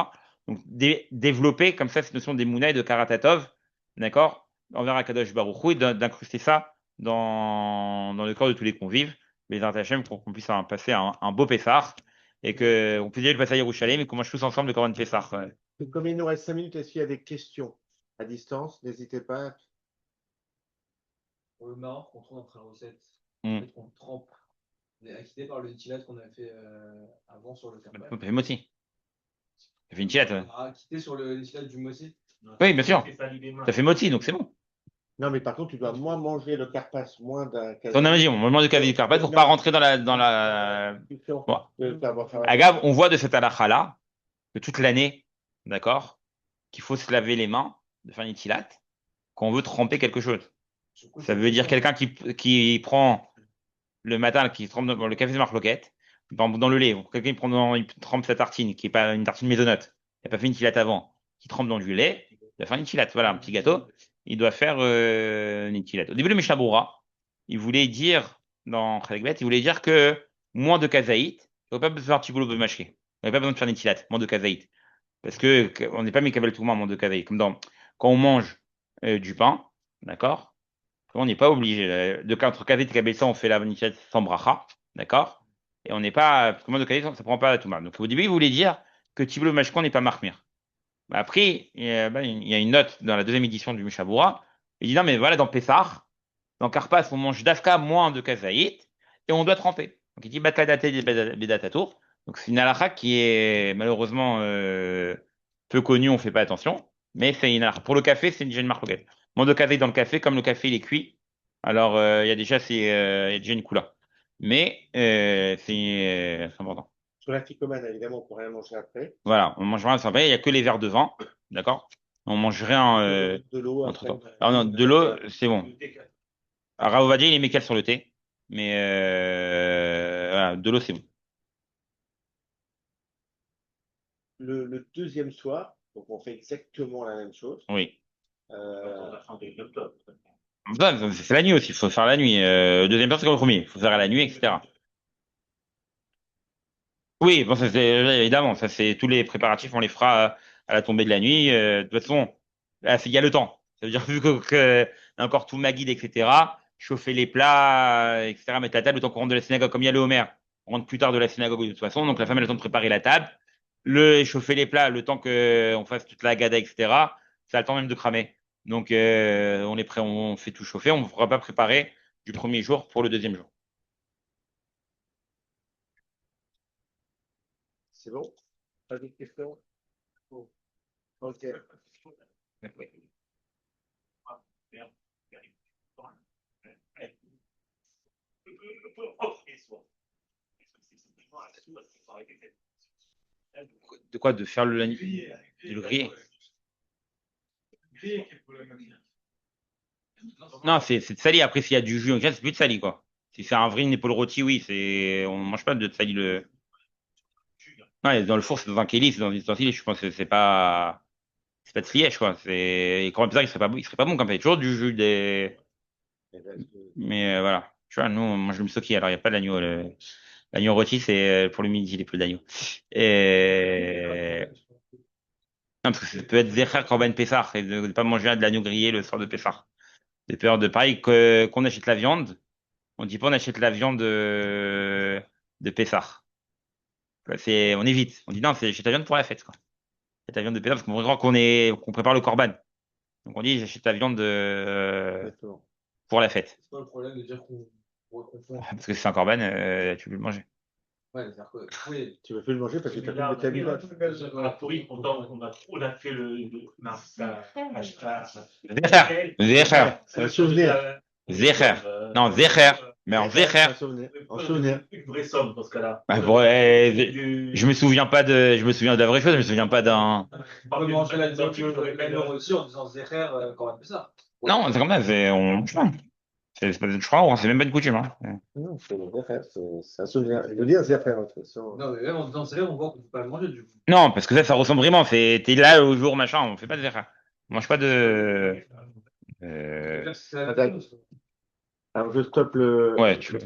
Donc, développer comme ça cette notion d'Emouna et de Karatatov, d'accord? Envers Akadosh Baruch Hu, et d'incruster ça dans le corps de tous les convives, les Hachem, pour qu'on puisse passer un beau Pessah et qu'on puisse dire le Pessah Yerushalem et qu'on mange tous ensemble le Corban Pessah. Ouais. Comme il nous reste 5 minutes, est-ce qu'il y a des questions à distance? N'hésitez pas. Pour le Maroc, on trouve notre recette. Mm. En fait, on trempe. On est acquitté par le ditilat qu'on a fait avant sur le carpal. On fait moti. Ça fait une chillette. Ouais. On a acquitté sur le ditilat du mossi. Oui, bien sûr. Ça fait moti, donc c'est bon. Non, mais par contre, tu dois moins manger le carpas, moins d'un. On a dit, on mange du café du carpal pour pas rentrer dans la. Bon. Agave, on voit de cette halakha-là que toute l'année, d'accord, qu'il faut se laver les mains de faire une tilat quand on veut tremper quelque chose. Ça veut dire quelqu'un qui prend le matin, qui trempe dans le café de marloquette, dans le lait, quelqu'un il trempe sa tartine, qui n'est pas une tartine maisonnote, il n'a pas fait une tilat avant, qui trempe dans du lait, il doit faire une tilat. Voilà, un petit gâteau, il doit faire une tilat. Au début, le Mishnah Berurah, il voulait dire, dans Chalek il voulait dire que moins de kazaït, il n'y aurait pas besoin de faire un petit boulot de mâcher. Il n'y aurait pas besoin de faire une tilat, moins de kazaït. Parce que on n'est pas mékavel tout le monde, moins de kazaït. Comme quand on mange du pain, d'accord? On n'est pas obligé. Entre kazaït et kabelsa, on fait la tilat sans bracha, d'accord? Et on n'est pas, parce que moins de kazaït, ça ne prend pas tout le monde. Donc au début, il voulait dire que Tiblo Mashkon n'est pas marmir. Après, il y a une note dans la deuxième édition du Mishnah Berurah. Il dit non, mais voilà, dans Pessah, dans Karpas, on mange d'Afka moins de kazaït et on doit tremper. Donc il dit Bakadate Bedatato. Donc c'est une halakha qui est malheureusement peu connue, on fait pas attention. Mais c'est une halakha. Pour le café, c'est une marque. Moins de kazaït dans le café, comme le café il est cuit. Alors il y a déjà il y a déjà une coula. Mais c'est important. Sur la ficomane, évidemment, on ne peut rien manger après. Voilà, on mange rien sans pain. Il n'y a que les verres de vin, d'accord? On mange rien De l'eau entre après. temps. Alors non, de l'eau, c'est bon. Alors, Ravovadia, il est mécal sur le thé. Mais voilà, de l'eau, c'est bon. Le deuxième soir, donc on fait exactement la même chose. Oui. Euh, C'est la nuit aussi, il faut faire la nuit. Deuxième soir, c'est comme le premier. Il faut faire à la nuit, etc. Oui, bon, ça c'est évidemment, ça c'est tous les préparatifs, on les fera à la tombée de la nuit. De toute façon, là, il y a le temps. Ça veut dire vu que encore tout ma guide, etc. Chauffer les plats, etc. Mettre la table le temps qu'on rentre de la synagogue, comme il y a le Homer, on rentre plus tard de la synagogue de toute façon. Donc la femme elle a le temps de préparer la table, chauffer les plats, le temps que on fasse toute la gada, etc. Ça a le temps même de cramer. Donc on fait tout chauffer, on ne pourra pas préparer du premier jour pour le deuxième jour. c'est bon? Pas de questions? Bon. Ok. De quoi? De faire de le griller? Griller qui est problématique. Non, c'est de sali. Après, s'il y a du jus, c'est plus de sali, quoi. Si c'est un vrai une épaule rôti, oui, on mange pas de sali le. Non, dans le four, c'est dans un kéli, c'est dans une ustensile, je pense que c'est pas de slièche, quoi. Et quand même, il serait pas bon, quand même. Il y a toujours du jus mais voilà. Tu vois, nous, on mange le misoki, alors il n'y a pas d'agneau, l'agneau rôti, c'est pour le midi, les plus d'agneau. Et, non, parce que ça peut être Zecher Korban Pessah, et de ne pas manger de l'agneau grillé le soir de Pessah. De peur de pareil qu'on achète la viande, on dit pas on achète la viande de Pessah. On évite. On dit non, c'est j'achète la viande pour la fête, quoi. J'achète la viande de Pessah parce qu'on croit qu'on prépare le korban. Donc on dit j'achète la viande pour la fête. C'est pas le problème de dire qu'on confond. Parce que c'est un korban, tu peux le manger. Ouais, c'est-à-dire que oui. Tu veux plus le manger parce que tu as plus de vitamines. On a pourri, pourtant, on a fait non, Zecher. C'est un souvenir. Zecher. Non, Zecher. Mais en Zecher. En souvenir. Une vraie somme dans ce cas-là. Je me souviens de la vraie chose, je me souviens pas d'un. On peut manger la viande aussi en disant Zecher quand on fait ça. Non, c'est comme ça, on mange pas. Je crois, c'est même pas une coutume. Hein. Non, c'est le vrai frère, c'est un souvenir. Je veux dire, c'est frère, de toute façon. Non, mais même dans le salaire, on voit qu'on ne peut pas le manger du coup. Non, parce que ça ressemble vraiment. T'es là au jour, machin, on fait pas de verre. On mange pas de. C'est la même Attaque. chose. Alors, je stoppe le. Ouais, tu